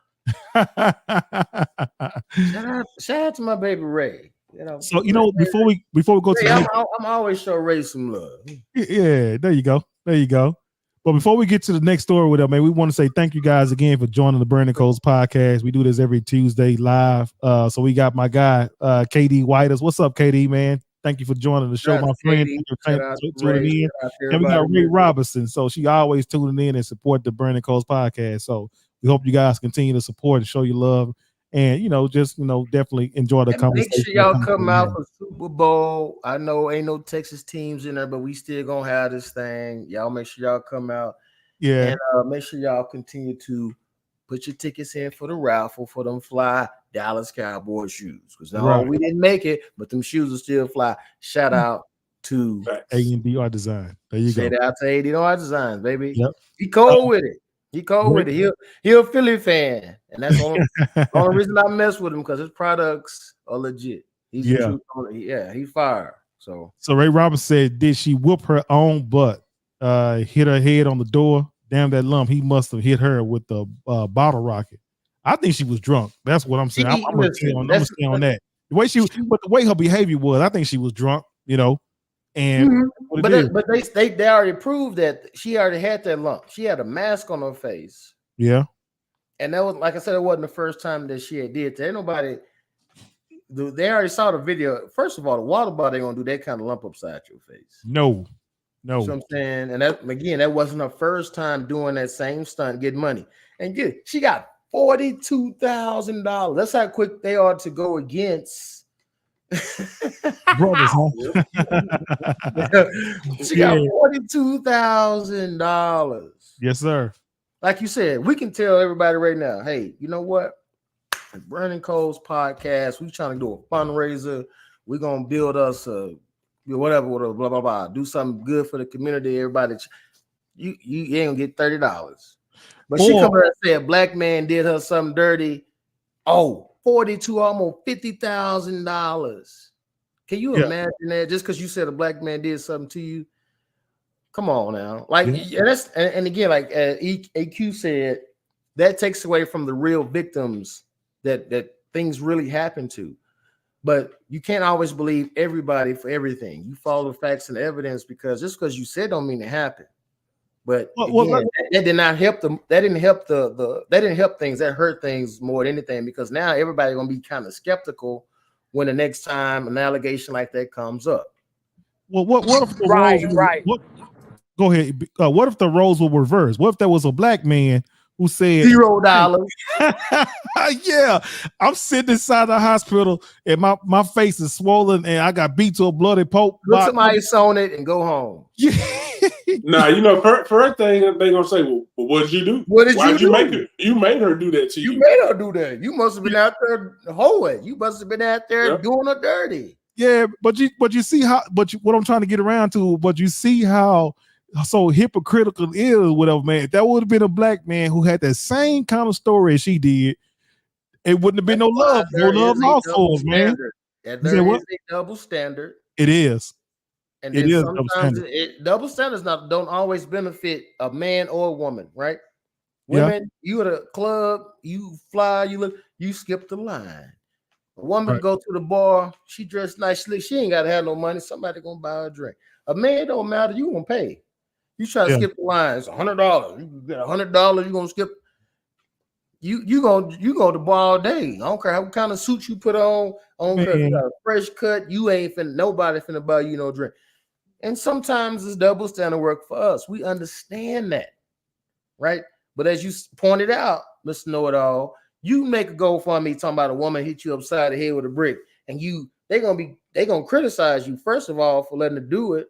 Shout out to my baby Ray. So before we go to I'm always show Ray some love. Yeah, there you go. But before we get to the next story with them, man, we want to say thank you guys again for joining the Burning Coals podcast. We do this every Tuesday live. So we got my guy KD Whiters. What's up, KD, man? Thank you for joining the show, my friend. Tuning in. And we got Ray Robinson. So she always tuning in and support the Burning Coals podcast. So we hope you guys continue to support and show your love. And definitely enjoy the conversation. Make sure y'all come out for Super Bowl. I know ain't no Texas teams in there, but we still gonna have this thing. Y'all make sure y'all come out. Yeah. And make sure y'all continue to put your tickets in for the raffle for them fly Dallas Cowboy shoes. Because we didn't make it, but them shoes are still fly. Shout out to A&D Art Design. There you go. Shout out to A&D Art Designs, baby. Yep. He cold with it. He cold with it. He a Philly fan, and that's the only reason I mess with him, because his products are legit. He's he's fire. So Ray Robinson said, did she whoop her own butt? Hit her head on the door. Damn that lump. He must have hit her with the bottle rocket. I think she was drunk. That's what I'm saying. I'm gonna stay on that. The way her behavior was, I think she was drunk. And but they already proved that she already had that lump. She had a mask on her face. Yeah. And that was, like I said, it wasn't the first time that she had did that. Ain't nobody, they already saw the video. First of all, the water bottle ain't gonna do that kind of lump upside your face. No. You know what I'm saying? And that, again, that wasn't her first time doing that same stunt, getting money. And she got $42,000. That's how quick they are to go against brothers, huh? She got $42,000. Yes, sir. Like you said, we can tell everybody right now, hey, you know what? Burning Coals podcast. We trying to do a fundraiser. We're gonna build us a whatever, blah blah blah. Do something good for the community. Everybody, you ain't gonna get $30. But she come here and say a black man did her something dirty. Oh, 42, almost $50,000. Can you imagine that? Just because you said a black man did something to you? Come on now. Like, and that's and again, like AQ said, that takes away from the real victims that things really happen to. But you can't always believe everybody for everything. You follow the facts and evidence, because just because you said don't mean it happened. But again, that did not help them. That didn't help that didn't help things. That hurt things more than anything, because now everybody's gonna be kind of skeptical when the next time an allegation like that comes up. Well, what if the roles, go ahead. What if the roles were reversed? What if there was a black man who said $0? Yeah, I'm sitting inside the hospital and my face is swollen and I got beat to a bloody pulp. Put some ice on it and go home. Nah, you know, first thing they gonna say, well, what did you do? What did Why'd you do? make her? You made her do that to you. You made her do that. You must have been out there hoeing. You must have been out there doing her dirty. Yeah, but you see how, what I'm trying to get around to, but you see how so hypocritical it is, whatever, man. If that would have been a black man who had that same kind of story as she did, it wouldn't have been no love lost for us, man. And there is a double standard. It is. And then sometimes double standards don't always benefit a man or a woman, right? Women, you at a club, you fly, you skip the line. A woman go to the bar, she dressed nicely, she ain't gotta have no money. Somebody gonna buy her a drink. A man don't matter, you gonna pay. You try to skip the line, it's $100. You get $100, you gonna skip. You go to bar all day. I don't care what kind of suit you put on. I don't care if you got a fresh cut. You ain't nobody finna buy you no drink. And sometimes this double standard work for us. We understand that, right? But as you pointed out, Mr. Know-It-All, you make a GoFundMe talking about a woman hit you upside the head with a brick, and they gonna criticize you first of all for letting her do it.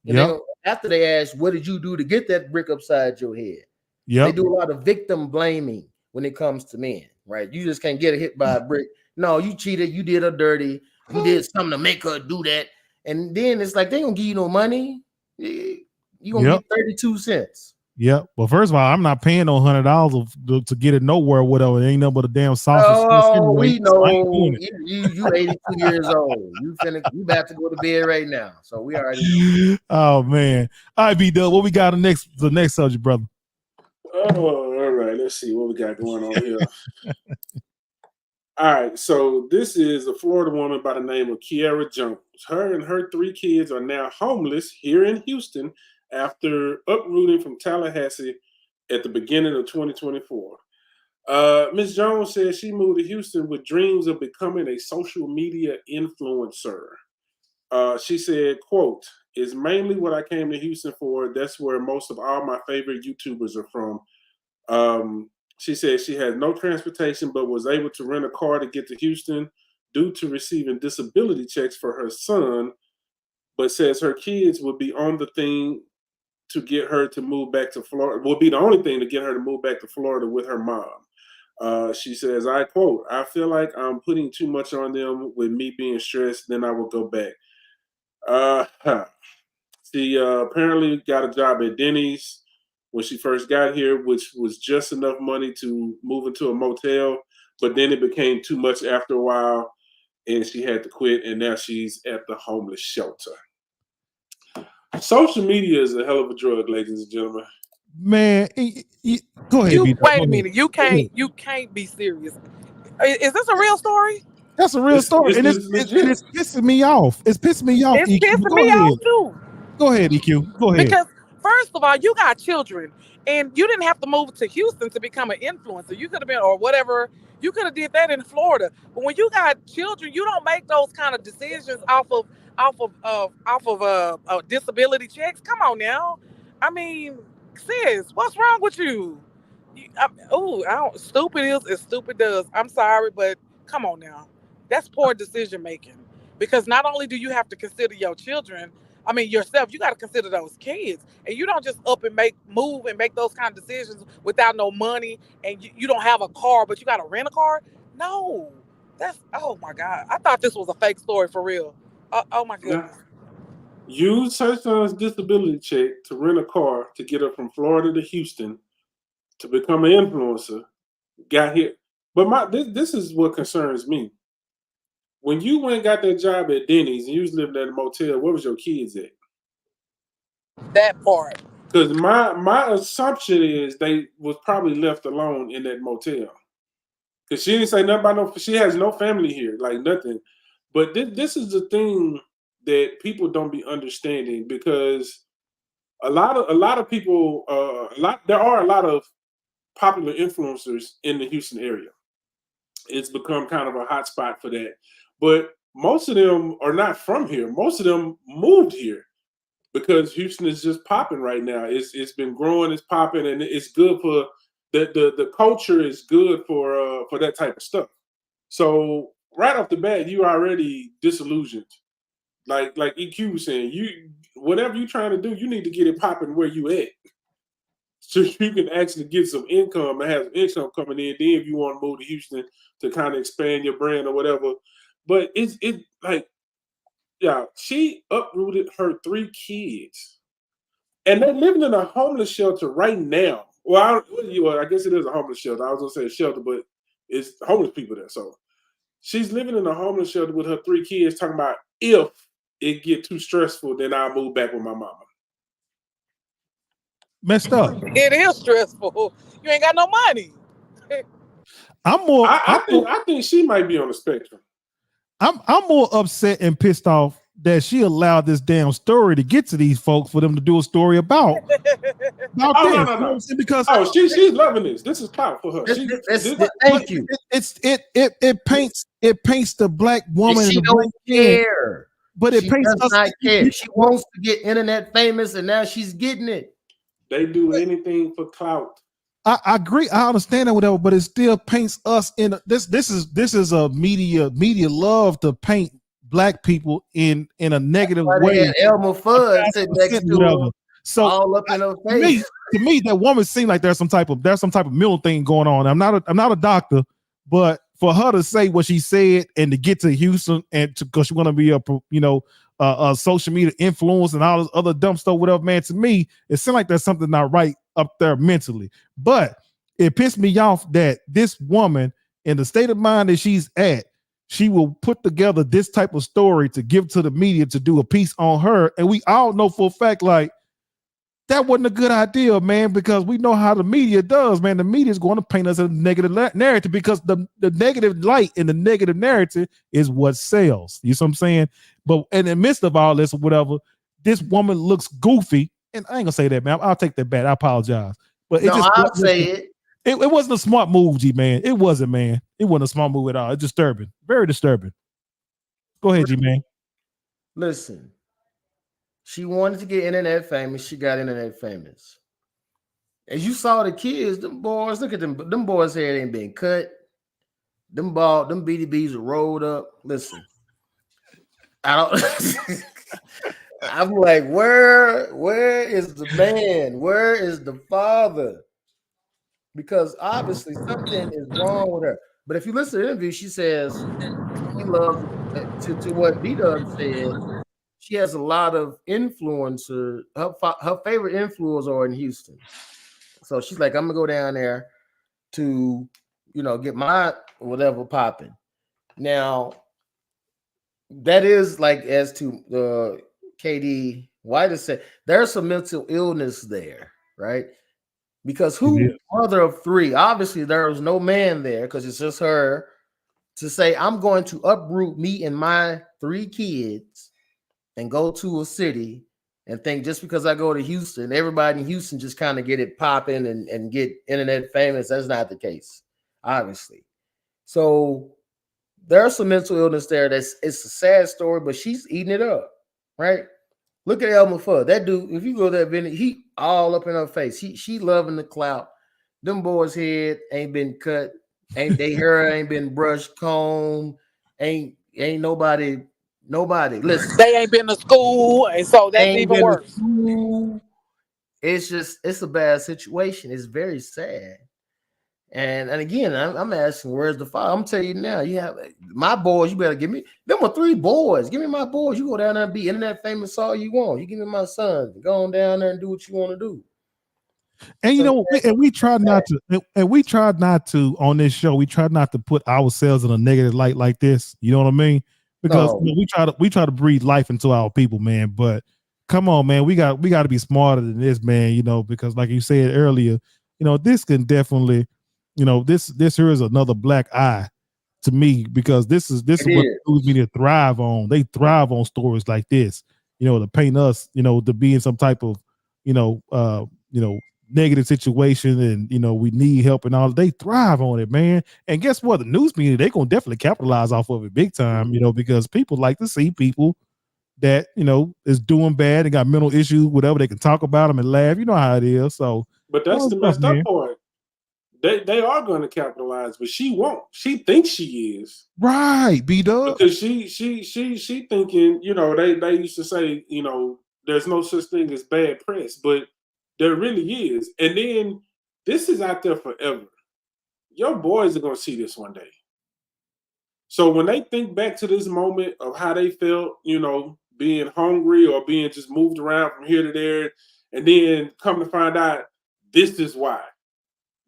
And after they ask, what did you do to get that brick upside your head? They do a lot of victim blaming when it comes to men, right? You just can't get hit by a brick. No, you cheated, you did her dirty, you did something to make her do that. And then it's like they don't give you no money. You gonna get 32 cents. Yeah. Well, first of all, I'm not paying no $100 to get it nowhere. Whatever. It ain't nothing but a damn sausage. Oh, we know you 82 years old. You about to go to bed right now. So we already know. Oh man. All right, B-Dub. What we got the next subject, brother? Oh, all right. Let's see what we got going on here. All right, so this is a Florida woman by the name of Kiara Jones. Her and her 3 kids are now homeless here in Houston after uprooting from Tallahassee at the beginning of 2024. Ms. Jones says she moved to Houston with dreams of becoming a social media influencer. She said, quote, "It's mainly what I came to Houston for. That's where most of all my favorite YouTubers are from." She said she had no transportation, but was able to rent a car to get to Houston due to receiving disability checks for her son, but says her kids would be on the thing to get her to move back to Florida, will be the only thing to get her to move back to Florida with her mom. She says, I quote, "I feel like I'm putting too much on them with me being stressed, then I will go back." She apparently got a job at Denny's when she first got here, which was just enough money to move into a motel, but then it became too much after a while, and she had to quit, and now she's at the homeless shelter. Social media is a hell of a drug, ladies and gentlemen. Man, go ahead. Wait a minute. You can't be serious. Is this a real story? That's a real story, and it's pissing me off. It's pissing me off. It's pissing me off too. Go ahead, EQ. Go ahead. Because first of all, you got children, and you didn't have to move to Houston to become an influencer. You could have been, or whatever. You could have did that in Florida. But when you got children, you don't make those kind of decisions off of disability checks. Come on now. I mean, sis, what's wrong with you? Stupid is as stupid does. I'm sorry, but come on now. That's poor decision making. Because not only do you have to consider your children, I mean yourself, you got to consider those kids. And you don't just up and move and make those kind of decisions without no money, and you don't have a car, but you got to rent a car. No, that's oh my god. I thought this was a fake story for real. Oh my Now, goodness. used her son's disability check to rent a car to get her from Florida to Houston to become an influencer. Got here, but this is what concerns me. When you went and got that job at Denny's and you was living at a motel, where was your kids at? That part. Because my assumption is they was probably left alone in that motel. Because she didn't say nothing about no. She has no family here, like nothing. But this is the thing that people don't be understanding because a lot of people, there are a lot of popular influencers in the Houston area. It's become kind of a hot spot for that. But most of them are not from here. Most of them moved here because Houston is just popping right now. It's been growing, it's popping, and it's good for the culture is good for that type of stuff. So right off the bat, you already disillusioned. Like EQ was saying, you whatever you're trying to do, you need to get it popping where you at. So you can actually get some income and have some income coming in. Then if you want to move to Houston to kind of expand your brand or whatever. But it's like, yeah, she uprooted her 3 kids. And they're living in a homeless shelter right now. Well, I guess it is a homeless shelter. I was gonna say a shelter, but it's homeless people there. So she's living in a homeless shelter with her 3 kids, talking about if it get too stressful, then I'll move back with my mama. Messed up. It is stressful. You ain't got no money. I think she might be on the spectrum. I'm more upset and pissed off that she allowed this damn story to get to these folks for them to do a story about. No. Because she's loving this. This is clout for her. Thank you. It paints the black woman. And she don't care. But it paints does us. Not care. She wants to get internet famous, and now she's getting it. They do anything for clout. I agree. I understand that, whatever, but it still paints us in this. This is a media love to paint black people in a negative way. Elmer Fudd sitting next to her, so all up in her face. To me, that woman seemed like there's some type of mental thing going on. I'm not a doctor, but for her to say what she said and to get to Houston and because she want to be a social media influence and all this other dumb stuff, whatever, man, to me, it seemed like there's something not right up there mentally. But it pissed me off that this woman, in the state of mind that she's at, she will put together this type of story to give to the media to do a piece on her. And we all know for a fact, like, that wasn't a good idea, man, because we know how the media does, man. The media is going to paint us a negative narrative because the negative light and the negative narrative is what sells. You see what I'm saying? But in the midst of all this or whatever, this woman looks goofy. And I ain't gonna say that, man. I'll take that back. I apologize. But I'll say it. It wasn't a smart move, G, man. It wasn't, man. It wasn't a smart move at all. It's disturbing. Very disturbing. Go ahead, G, man. Listen. She wanted to get internet famous. She got internet famous. As you saw the kids, them boys, look at them. Them boys' hair ain't been cut. Them BDBs are rolled up. Listen, I don't. I'm like, where is the man? Where is the father? Because obviously something is wrong with her. But if you listen to the interview, she says she loves to what D-Dub said. She has a lot of influencers. Her favorite influencers are in Houston. So she's like, I'm gonna go down there to, get my whatever popping. Now, that is like as to the KD White said, there's some mental illness there, right? Because mother of 3? Obviously, there was no man there because it's just her to say, I'm going to uproot me and my 3 kids and go to a city and think just because I go to Houston, everybody in Houston just kind of get it popping and get internet famous. That's not the case, obviously. So there's some mental illness there. It's a sad story, but she's eating it up, right? Look at Elmer Fudd. That dude, if you go to that video, he all up in her face. She loving the clout. Them boys' head ain't been cut. They hair ain't been brushed, combed. Ain't nobody. Listen, they ain't been to school, and so that's even worse. It's a bad situation. It's very sad. And again, I'm asking, where's the father? I'm telling you now, you have my boys. You better give me them are 3 boys. Give me my boys. You go down there and be internet famous all you want. You give me my son. Go on down there and do what you want to do. And we try not to on this show. We try not to put ourselves in a negative light like this. You know what I mean? Because we try to breathe life into our people, man. But come on, man, we got to be smarter than this, man. You know, because like you said earlier, you know, this can definitely, you know, this here is another black eye to me, because this is what the news media thrive on. They thrive on stories like this, you know, to paint us, you know, to be in some type of, negative situation, and you know, we need help and all. They thrive on it, man. And guess what? The news media, they gonna definitely capitalize off of it big time, you know, because people like to see people that, you know, is doing bad and got mental issues, whatever. They can talk about them and laugh. You know how it is. So, but that's the messed up part. They are going to capitalize, but she won't. She thinks she is. Right, B-Dub. Because she thinking, you know, they used to say, you know, there's no such thing as bad press, but there really is. And then this is out there forever. Your boys are going to see this one day. So when they think back to this moment of how they felt, you know, being hungry or being just moved around from here to there, and then come to find out this is why.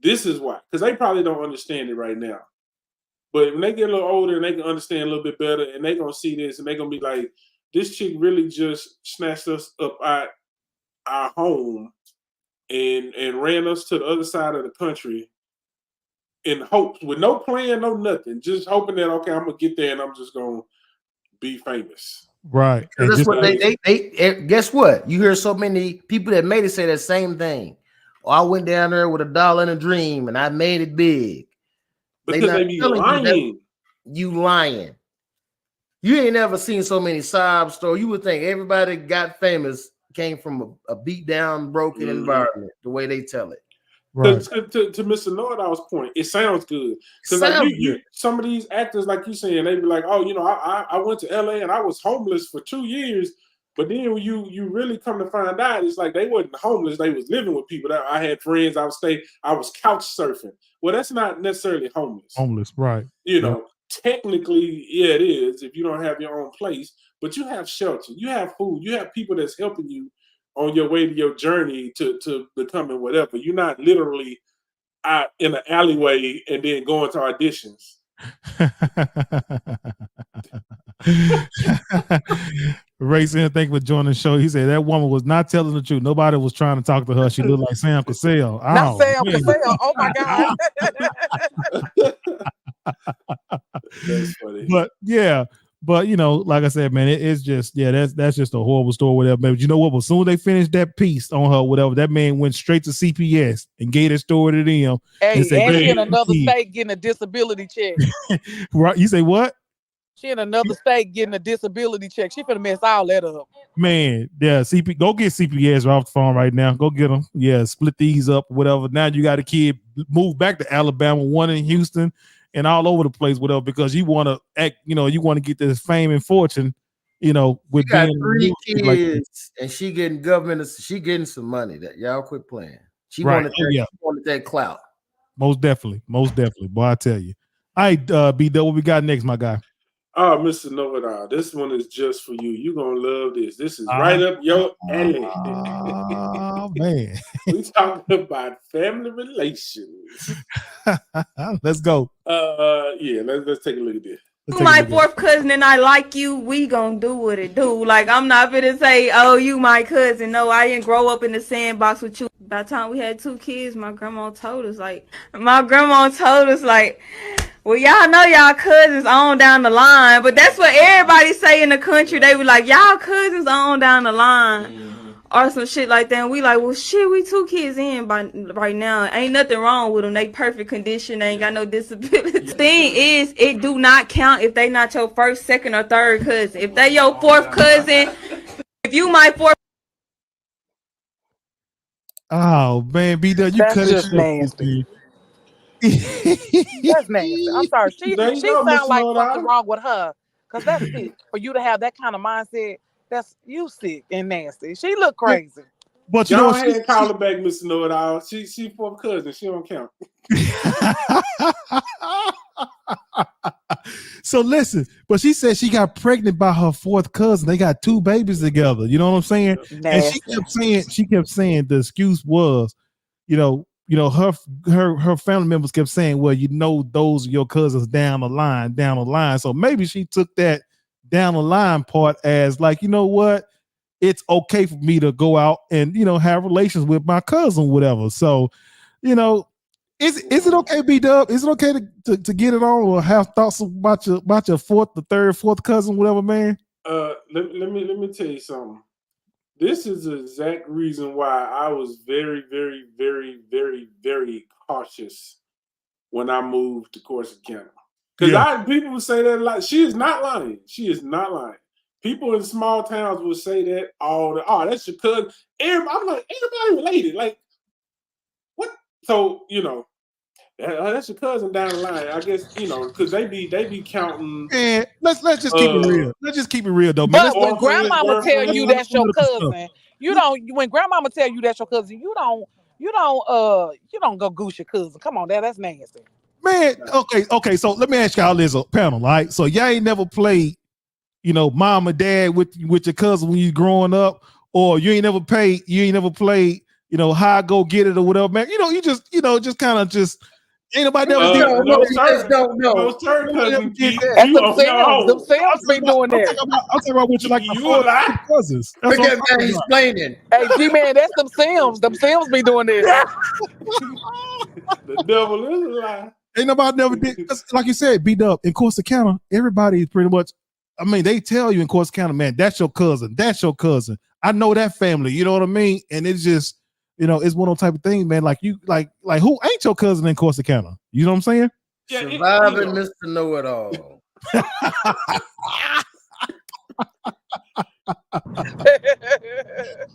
This is why. Because they probably don't understand it right now. But when they get a little older and they can understand a little bit better, and they're going to see this and they're going to be like, this chick really just snatched us up out our home and ran us to the other side of the country in hopes, with no plan, no nothing, just hoping that, okay, I'm going to get there and I'm just going to be famous. Right. And that's what they guess what? You hear so many people that made it say that same thing. Oh, I went down there with $1 and a dream and I made it big. Because they be lying. You lying. You ain't never seen so many sob stories. You would think everybody that got famous came from a beat down, broken environment, the way they tell it. Right. To Mr. Nordau's point, it sounds good. Because like some of these actors, like you saying, they be like, oh, you know, I went to LA and I was homeless for 2 years. But then when you really come to find out, it's like they wasn't homeless, they was living with people. I had friends, I was couch surfing. Well, that's not necessarily homeless. Homeless, right. You know, technically, yeah, it is if you don't have your own place, but you have shelter, you have food, you have people that's helping you on your way to your journey to becoming whatever. You're not literally out in an alleyway and then going to auditions. Ray said, thank you for joining the show. He said that woman was not telling the truth. Nobody was trying to talk to her. She looked like Sam Cassell. Not Sam Cassell. Oh my God. That's funny. But you know, like I said, man, it's just that's just a horrible story, whatever. But you know what? As soon as they finished that piece on her, whatever, that man went straight to CPS and gave that story to them. Hey, and she in another state getting a disability check. Right? You say what? She in another state getting a disability check. She finna mess all that up. Man, yeah, go get CPS off the phone right now. Go get them. Yeah, split these up, whatever. Now you got a kid move back to Alabama, one in Houston, and all over the place, whatever, because you want to act, you know, you want to get this fame and fortune, you know, with she got being 3 kids, like, and she getting government, she getting some money. That y'all quit playing. She wanted that clout. Most definitely. Boy, I tell you. All right, B-Dub, what we got next, my guy? Oh, Mr. Know-It-All, this one is just for you. You're going to love this. This is right up your alley. Oh, man. We talking about family relations. Let's go. Yeah, let's take a look at this. My fourth cousin and I like you, we gonna do what it do. Like, I'm not gonna say, oh, you my cousin. No, I didn't grow up in the sandbox with you. By the time we had 2 kids, my grandma told us, well, y'all know y'all cousins on down the line. But that's what everybody say in the country. They were like, y'all cousins on down the line. Or some shit like that. And we like, well, shit, we 2 kids in by right now. Ain't nothing wrong with them. They perfect condition. They ain't got no disability. Thing is, it do not count if they not your first, second, or third cousin. If they your 4th cousin, if you my 4th. Oh man, B-Dub, you cut it nasty. That's nasty. I'm sorry. She sound like something wrong with her. Cause that's it. For you to have that kind of mindset, that's you sick and nasty. She look crazy. But you Go know, ahead and call her back, Mr. Know-It-All. She fourth cousin. She don't count. So listen, but she said she got pregnant by her fourth cousin. They got 2 babies together. You know what I'm saying? And she kept saying the excuse was, her family members kept saying, well, those are your cousins down the line. So maybe she took that down the line part as like, you know what? It's okay for me to go out and, have relations with my cousin, whatever. So, is it okay, B-Dub? Is it okay to get it on or have thoughts about your fourth cousin, whatever, man? Let me tell you something. This is the exact reason why I was very, very, very, very, very cautious when I moved to Corsicana. Because people would say that a lot. She is not lying. She is not lying. People in small towns will say that that's your cousin. I'm like, everybody related. Like, what? So, that's your cousin down the line. I guess, because they be counting. And let's just keep it real. Let's just keep it real though, man. But when grandmama tell you that's your cousin, you don't. When grandmama tell you that's your cousin, you don't go goose your cousin. Come on, that's nasty. Man, okay. So let me ask y'all this panel, right? So y'all ain't never played, mom or dad with your cousin when you growing up, or you ain't never played, how I go get it or whatever, man. You just kind of just. Ain't nobody never did. Don't know. That's them Sims be doing that. I'm talking about with you like the cousins. Look at that, he's explaining. Hey, G-Man, that's them Sims. Them Sims be doing this. The devil is a lie. Ain't nobody never did. Like you said, B-Dub in Corsicana, everybody is pretty much. I mean, they tell you in Corsicana, man, that's your cousin. That's your cousin. I know that family. You know what I mean? And it's just. It's one of those type of things, man. Like you, like who ain't your cousin in Corsicana? You know what I'm saying? Yeah, Surviving Mr. Know-It-All.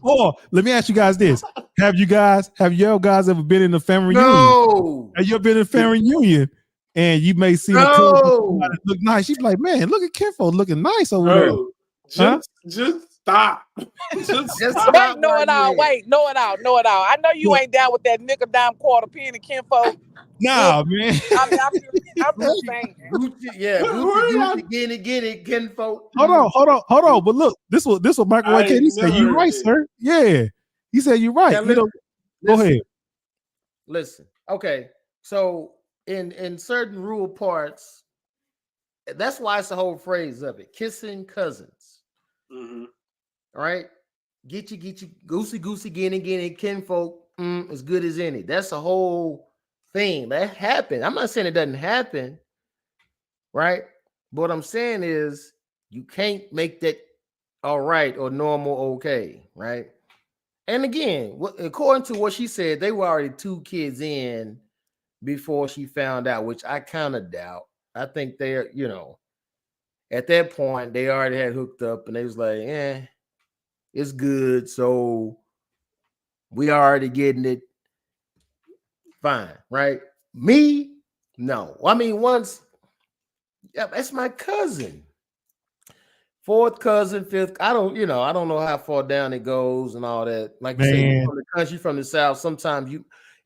Oh, let me ask you guys this: Have you guys ever been in a family reunion? Have you ever been in a family reunion and you may see a cousin that look nice? She's like, man, look at Kinfolk looking nice over there. Just stop. Wait, know it all. I know you ain't down with that nickel dime quarter penny, Kinfolk. Nah, man. I'm just saying. Gucci, get it, Kinfolk. Hold on. But look, this was Michael White. He said, "You right, sir." Yeah, he said, "You right." Go ahead. Listen, okay. So in certain rural parts, that's why it's the whole phrase of it: kissing cousins. Mm-hmm. All right, get you, goosey, getting kinfolk, as good as any. That's a whole thing that happened. I'm not saying it doesn't happen, right? But what I'm saying is you can't make that all right or normal okay, right? And again, according to what she said, they were already 2 kids in before she found out, which I kind of doubt. I think they're, at that point they already had hooked up and they was like, it's good. So we already getting it. Fine, right? Me, no. I mean, that's my cousin. 4th cousin, 5th. I don't know how far down it goes and all that. Like you say, from the country, from the South, sometimes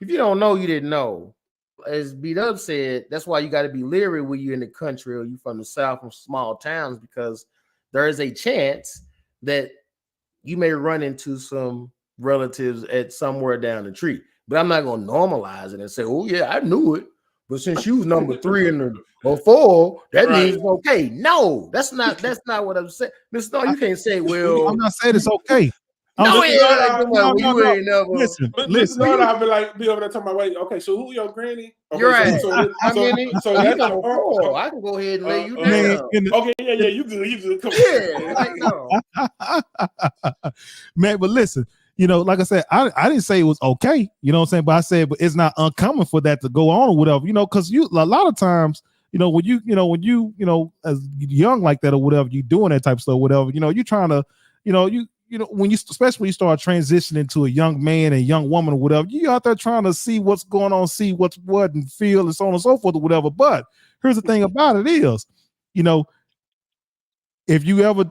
if you don't know, you didn't know. As B-Dub said, that's why you got to be leery when you're in the country or you from the South, from small towns, because there is a chance that you may run into some relatives at somewhere down the street. But I'm not going to normalize it and say, oh, yeah, I knew it. But since you was number 3 or 4, that means it's okay. No, that's not what I'm saying. Mr. No, you can't say, well. I'm not saying it's okay. No, you ain't never. Listen. I'll be over there talking about, wait, okay, so who your granny? Okay, you're right. So that's your I can go ahead and lay you down. Okay, yeah, you good. Come on. Yeah, man, but listen, like I said, I didn't say it was okay, you know what I'm saying? But I said, but it's not uncommon for that to go on or whatever, because a lot of times, when you as young like that or whatever, you doing that type of stuff, whatever, you're trying to, when especially when you start transitioning to a young man and young woman or whatever, you out there trying to see what's going on, see what's what and feel and so on and so forth or whatever. But here's the thing about it is, if you ever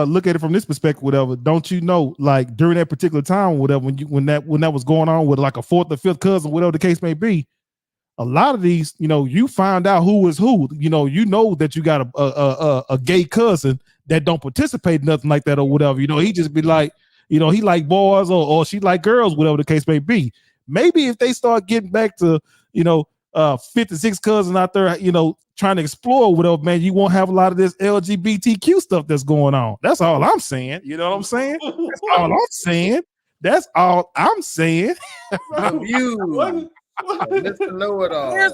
look at it from this perspective, whatever, don't you know, like during that particular time, whatever, when that was going on with like a fourth or fifth cousin, whatever the case may be, a lot of these, you find out who is who. You know that you got a gay cousin that don't participate in nothing like that or whatever. He just be like, he like boys or she like girls, whatever the case may be. Maybe if they start getting back to 56 cousins out there, trying to explore whatever, man, you won't have a lot of this LGBTQ stuff that's going on. That's all I'm saying. You know what I'm saying? That's all I'm saying. That's all I'm saying.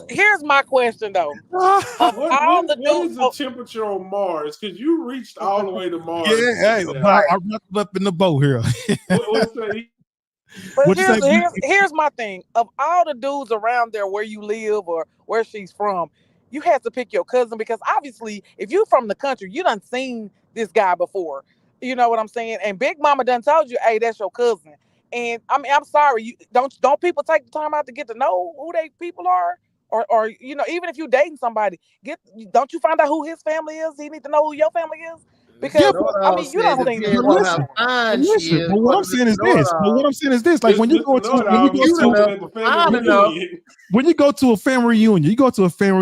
Here's my question though. What is the temperature on Mars? Because you reached all the way to Mars. Yeah, hey, I wrapped up in the boat here. But here's my thing. Of all the dudes around there where you live or where she's from, you have to pick your cousin, because obviously if you're from the country, you done seen this guy before. You know what I'm saying? And Big Mama done told you, hey, that's your cousin. And I mean, I'm sorry, don't people take the time out to get to know who they people are? Or even if you're dating somebody, don't you find out who his family is? You need to know who your family is. Because you don't think But what I'm saying is this. Like when you go to a family reunion, you got some 4, 5,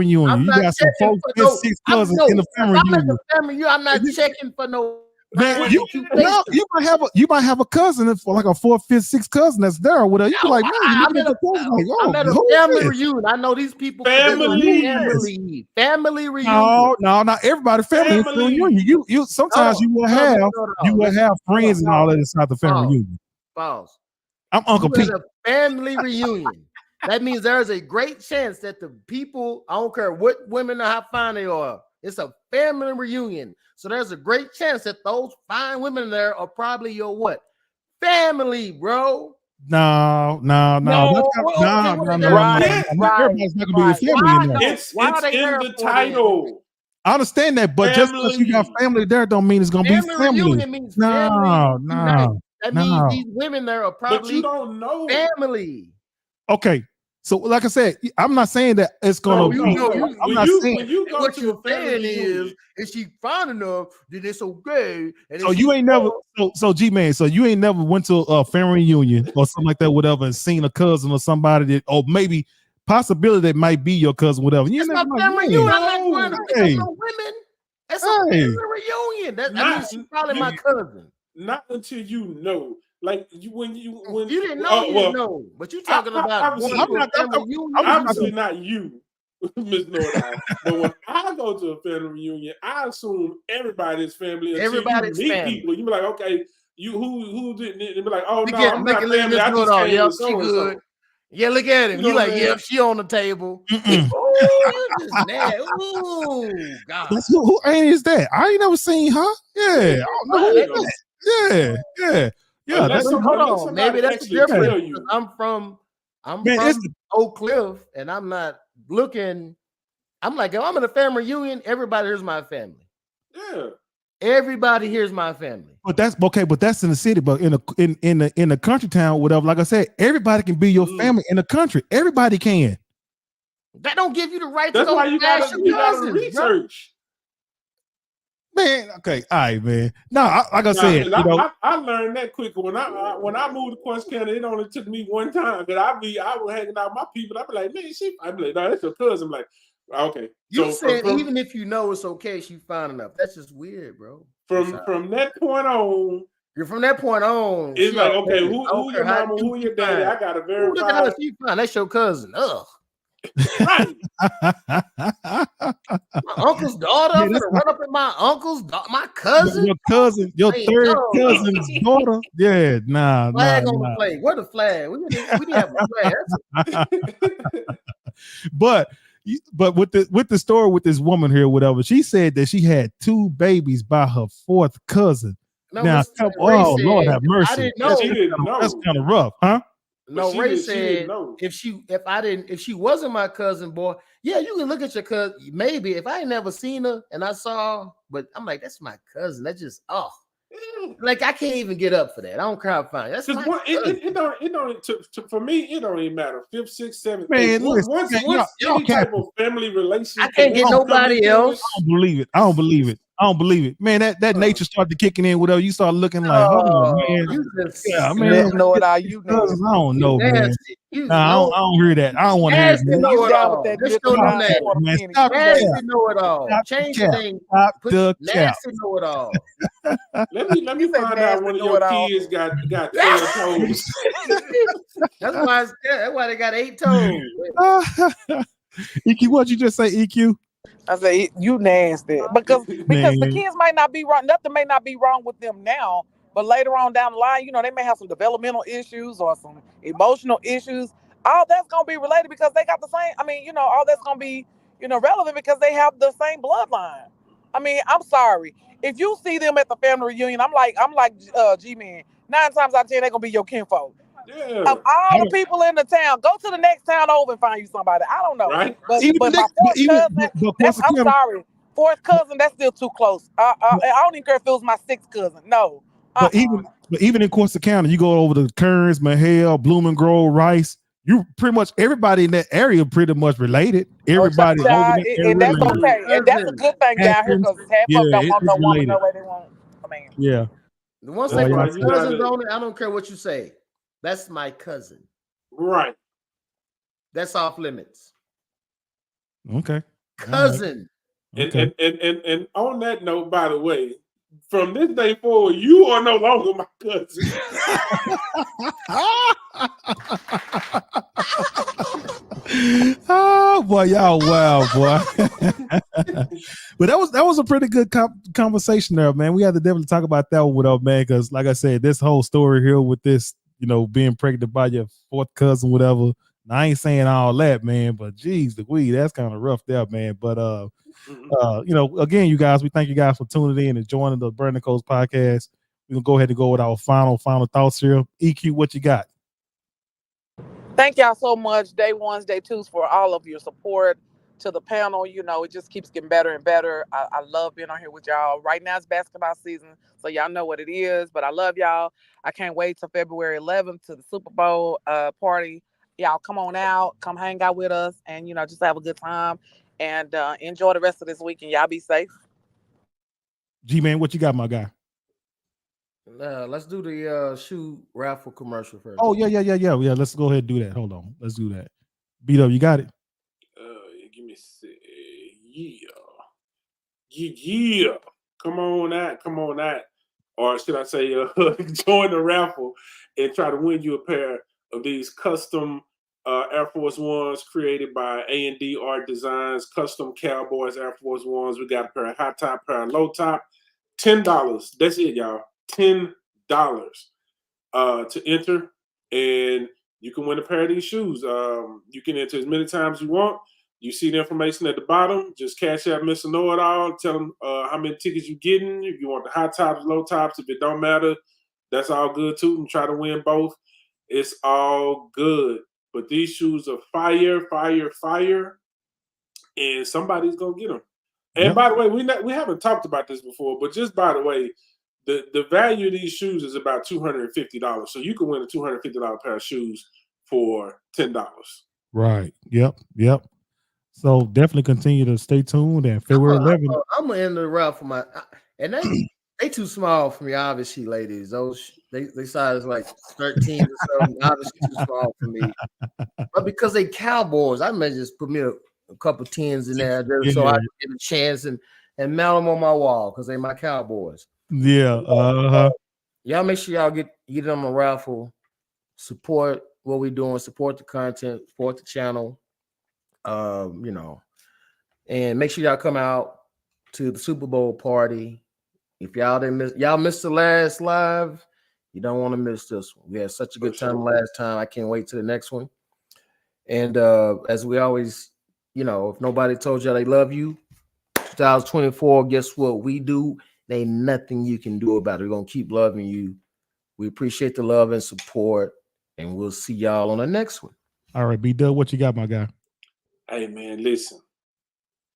6 cousins in the family reunion. I'm not checking for no. Man, you might have a cousin for like a 4, 5, 6 cousin that's there or whatever. You be like, man, I'm at a family reunion. I know these people. Family reunion. No, not everybody family reunion. You sometimes you will have friends and all that inside the family reunion. Pause. I'm Uncle Pete. A family reunion. That means there's a great chance that the people, I don't care what women or how fine they are, it's a family reunion. So there's a great chance that those fine women there are probably your what? Family, bro. No. Everybody's not gonna be your family. It's in the title. I understand that, but just because you got family there don't mean it's gonna be family. No. That means these women there are probably but you don't know family. Okay. So, like I said, I'm not saying that it's gonna. When you go what to you're a family saying is she fine enough, then it's okay. And so you ain't never, so G-Man, so you ain't never went to a family reunion or something like that, whatever, and seen a cousin or somebody that, or maybe possibility that might be your cousin, whatever. You it's not family reunion. I'm not going to pick up no women. It's a family reunion. That means she's probably my cousin. Not until you know. Like when you didn't know, you know, but you talking about. Obviously not you, Miss Nordoff. But when I go to a family reunion, I assume everybody's family. Everybody's you meet family. people. You be like, okay, who didn't? They be like, oh no, I'm not family. I just came with she good. Yeah, look at him. You like, yeah, she on the table. Ooh, God. Who is that? I ain't never seen her. Yeah, Yeah, that's hold on. Maybe that's different. I'm from Oak Cliff, and I'm not looking. I'm like, if I'm in a family reunion, everybody here's my family. Yeah, everybody here's my family. But that's okay. But that's in the city. But in the country town, whatever. Like I said, everybody can be your family in the country. Everybody can. That don't give you the right to go. That's why you gotta research. Man, okay, all right, man. No, like I said, I learned that quicker when I moved to Quest County. It only took me one time, but I was hanging out with my people. I'd be like, man, I'd be like, no, that's your cousin. I'm like, okay. You said even if you know it's okay, she fine enough. That's just weird, bro. From that point on, from that point on, it's like, okay, who your mama, who your daddy? I gotta verify. Look at her, she fine. That's your cousin. Ugh. Right. My uncle's daughter. I'm gonna run up in my uncle's my cousin. Your third cousin's daughter. Yeah, flag on the plate. Where the flag? We didn't have a flag. But with the story with this woman here, whatever, she said that she had 2 babies by her 4th cousin. No, now, Lord have mercy. I didn't know. That's kind of rough, huh? No, Ray said if she wasn't my cousin, boy, yeah, you can look at your cousin. Maybe if I ain't never seen her and I saw, but I'm like, that's my cousin. That's just like I can't even get up for that. I don't cry fine. That's my it don't for me. It don't even matter. 5th, 6th, 7th. Man, once any type of family relationship, I can't get nobody else. I don't believe it. I don't believe it, man. That nature started kicking in. Whatever you start looking like, hold on, man. Yeah, man. Know it all. You Cousins, nasty. I don't know, man. Nasty. You Nah, I don't hear that. I don't want to hear nasty that. know it down with all. that Just good don't time name. for a Man, penny. stop You that. Nasty know it all. Stop the Change cap. the name. Stop Put the cap. nasty know it all. Let me said find out nasty one of know your it all. kids got 12 toes. That's why they got 8 toes. EQ, what you just say, EQ? I say you nasty because the Man. kids might not be wrong. Nothing may not be wrong with them now, but later on down the line, they may have some developmental issues or some emotional issues. All that's gonna be related because they got the same. I mean, all that's gonna be relevant because they have the same bloodline. I mean, I'm sorry if you see them at the family reunion. I'm like G-Man. 9 times out of 10, they're gonna be your kinfolk. Yeah. Of all the people in the town, go to the next town over and find you somebody. I don't know, Right. but Even my Nick- fourth even- cousin, but that's, I'm Corsicana- sorry, fourth cousin, that's still too close. I don't even care if it was my 6th cousin. No. But even in Corsicana, you go over to Kearns, Mahale, Blooming Grove, Rice. You pretty much everybody in that area pretty much related. Everybody over Child, that and that's area. okay, and that's a good thing down here because half of them don't want no woman no way they want a man. Yeah. Once Boy, they y'all put see- cousins on it, I don't care what you say. That's my cousin. Right. That's off limits. Okay. Cousin. Okay. And on that note, by the way, from this day forward, you are no longer my cousin. Oh boy, y'all wow, boy. But that was a pretty good conversation there, man. We had to definitely talk about that one with our man, because like I said, this whole story here with this, being pregnant by your 4th cousin, whatever. I ain't saying all that, man, but geez, the weed, that's kind of rough there, man. But again, you guys, we thank you guys for tuning in and joining the Burning Coast podcast. We're gonna go ahead and go with our final thoughts here. EQ, what you got? Thank y'all so much, day ones, day twos, for all of your support to the panel. It just keeps getting better and better. I love being on here with y'all. Right now it's basketball season, so y'all know what it is, but I love y'all. I can't wait till February 11th to the Super Bowl party. Y'all come on out, come hang out with us, and just have a good time and enjoy the rest of this week, and y'all be safe. G-Man, what you got, my guy? Let's do the shoe raffle commercial first. Oh, yeah. Let's go ahead and do that. Hold on. Let's do that. B-Dub, you got it? Give me a sec. Yeah. Come on out. Or should I say, join the raffle and try to win you a pair of these custom Air Force Ones created by A&D Art Designs, custom Cowboys Air Force Ones. We got a pair of high top, pair of low top. $10. That's it, y'all. $10 to enter, and you can win a pair of these shoes. You can enter as many times as you want. You see the information at the bottom. Just cash out Mr. Know-It-All. Tell them how many tickets you're getting. If you want the high tops, low tops, if it don't matter, that's all good too. And try to win both. It's all good. But these shoes are fire, and somebody's gonna get them. And by the way, we haven't talked about this before, but just by the way, the value of these shoes is about $250. So you can win a $250 pair of shoes for $10. Right. Yep. So definitely continue to stay tuned. And February 11th. I'm gonna end the route for and they too small for me, obviously, ladies. Those they size like 13 or something. Obviously too small for me. But because they Cowboys, I may just put me a couple 10s in there just so I can get a chance and mount them on my wall because they my Cowboys. Yeah. Y'all make sure y'all get on the raffle. Support what we're doing. Support the content. Support the channel. And make sure y'all come out to the Super Bowl party. If y'all missed the last live, you don't want to miss this one. We had such a good time last time. I can't wait to the next one. And as we always, if nobody told y'all they love you, 2024, guess what we do? There ain't nothing you can do about it. We're gonna keep loving you. We appreciate the love and support, and we'll see y'all on the next one. All right, B-Dub, what you got, my guy? Hey man, listen.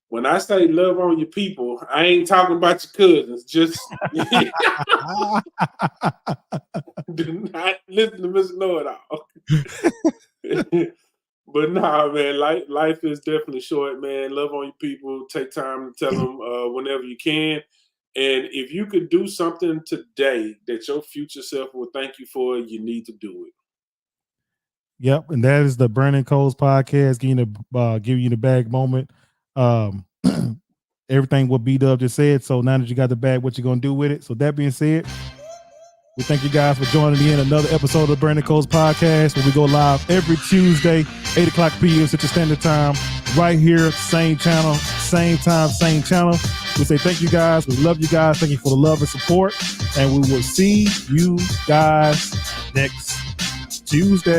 When I say love on your people, I ain't talking about your cousins. Just do not listen to Mr. Know-It-All. But nah, man, life is definitely short, man. Love on your people. Take time to tell them whenever you can. And if you could do something today that your future self will thank you for, you need to do it. Yep, and that is the Brandon Coles podcast, giving you the bag moment. Everything what B-Dub just said. So now that you got the bag, what you gonna do with it? So that being said, we thank you guys for joining in another episode of the Brandon Coles podcast, where we go live every Tuesday, 8 o'clock p.m. Central Standard Time, right here, same channel, same time, same channel. We say thank you guys. We love you guys. Thank you for the love and support. And we will see you guys next Tuesday.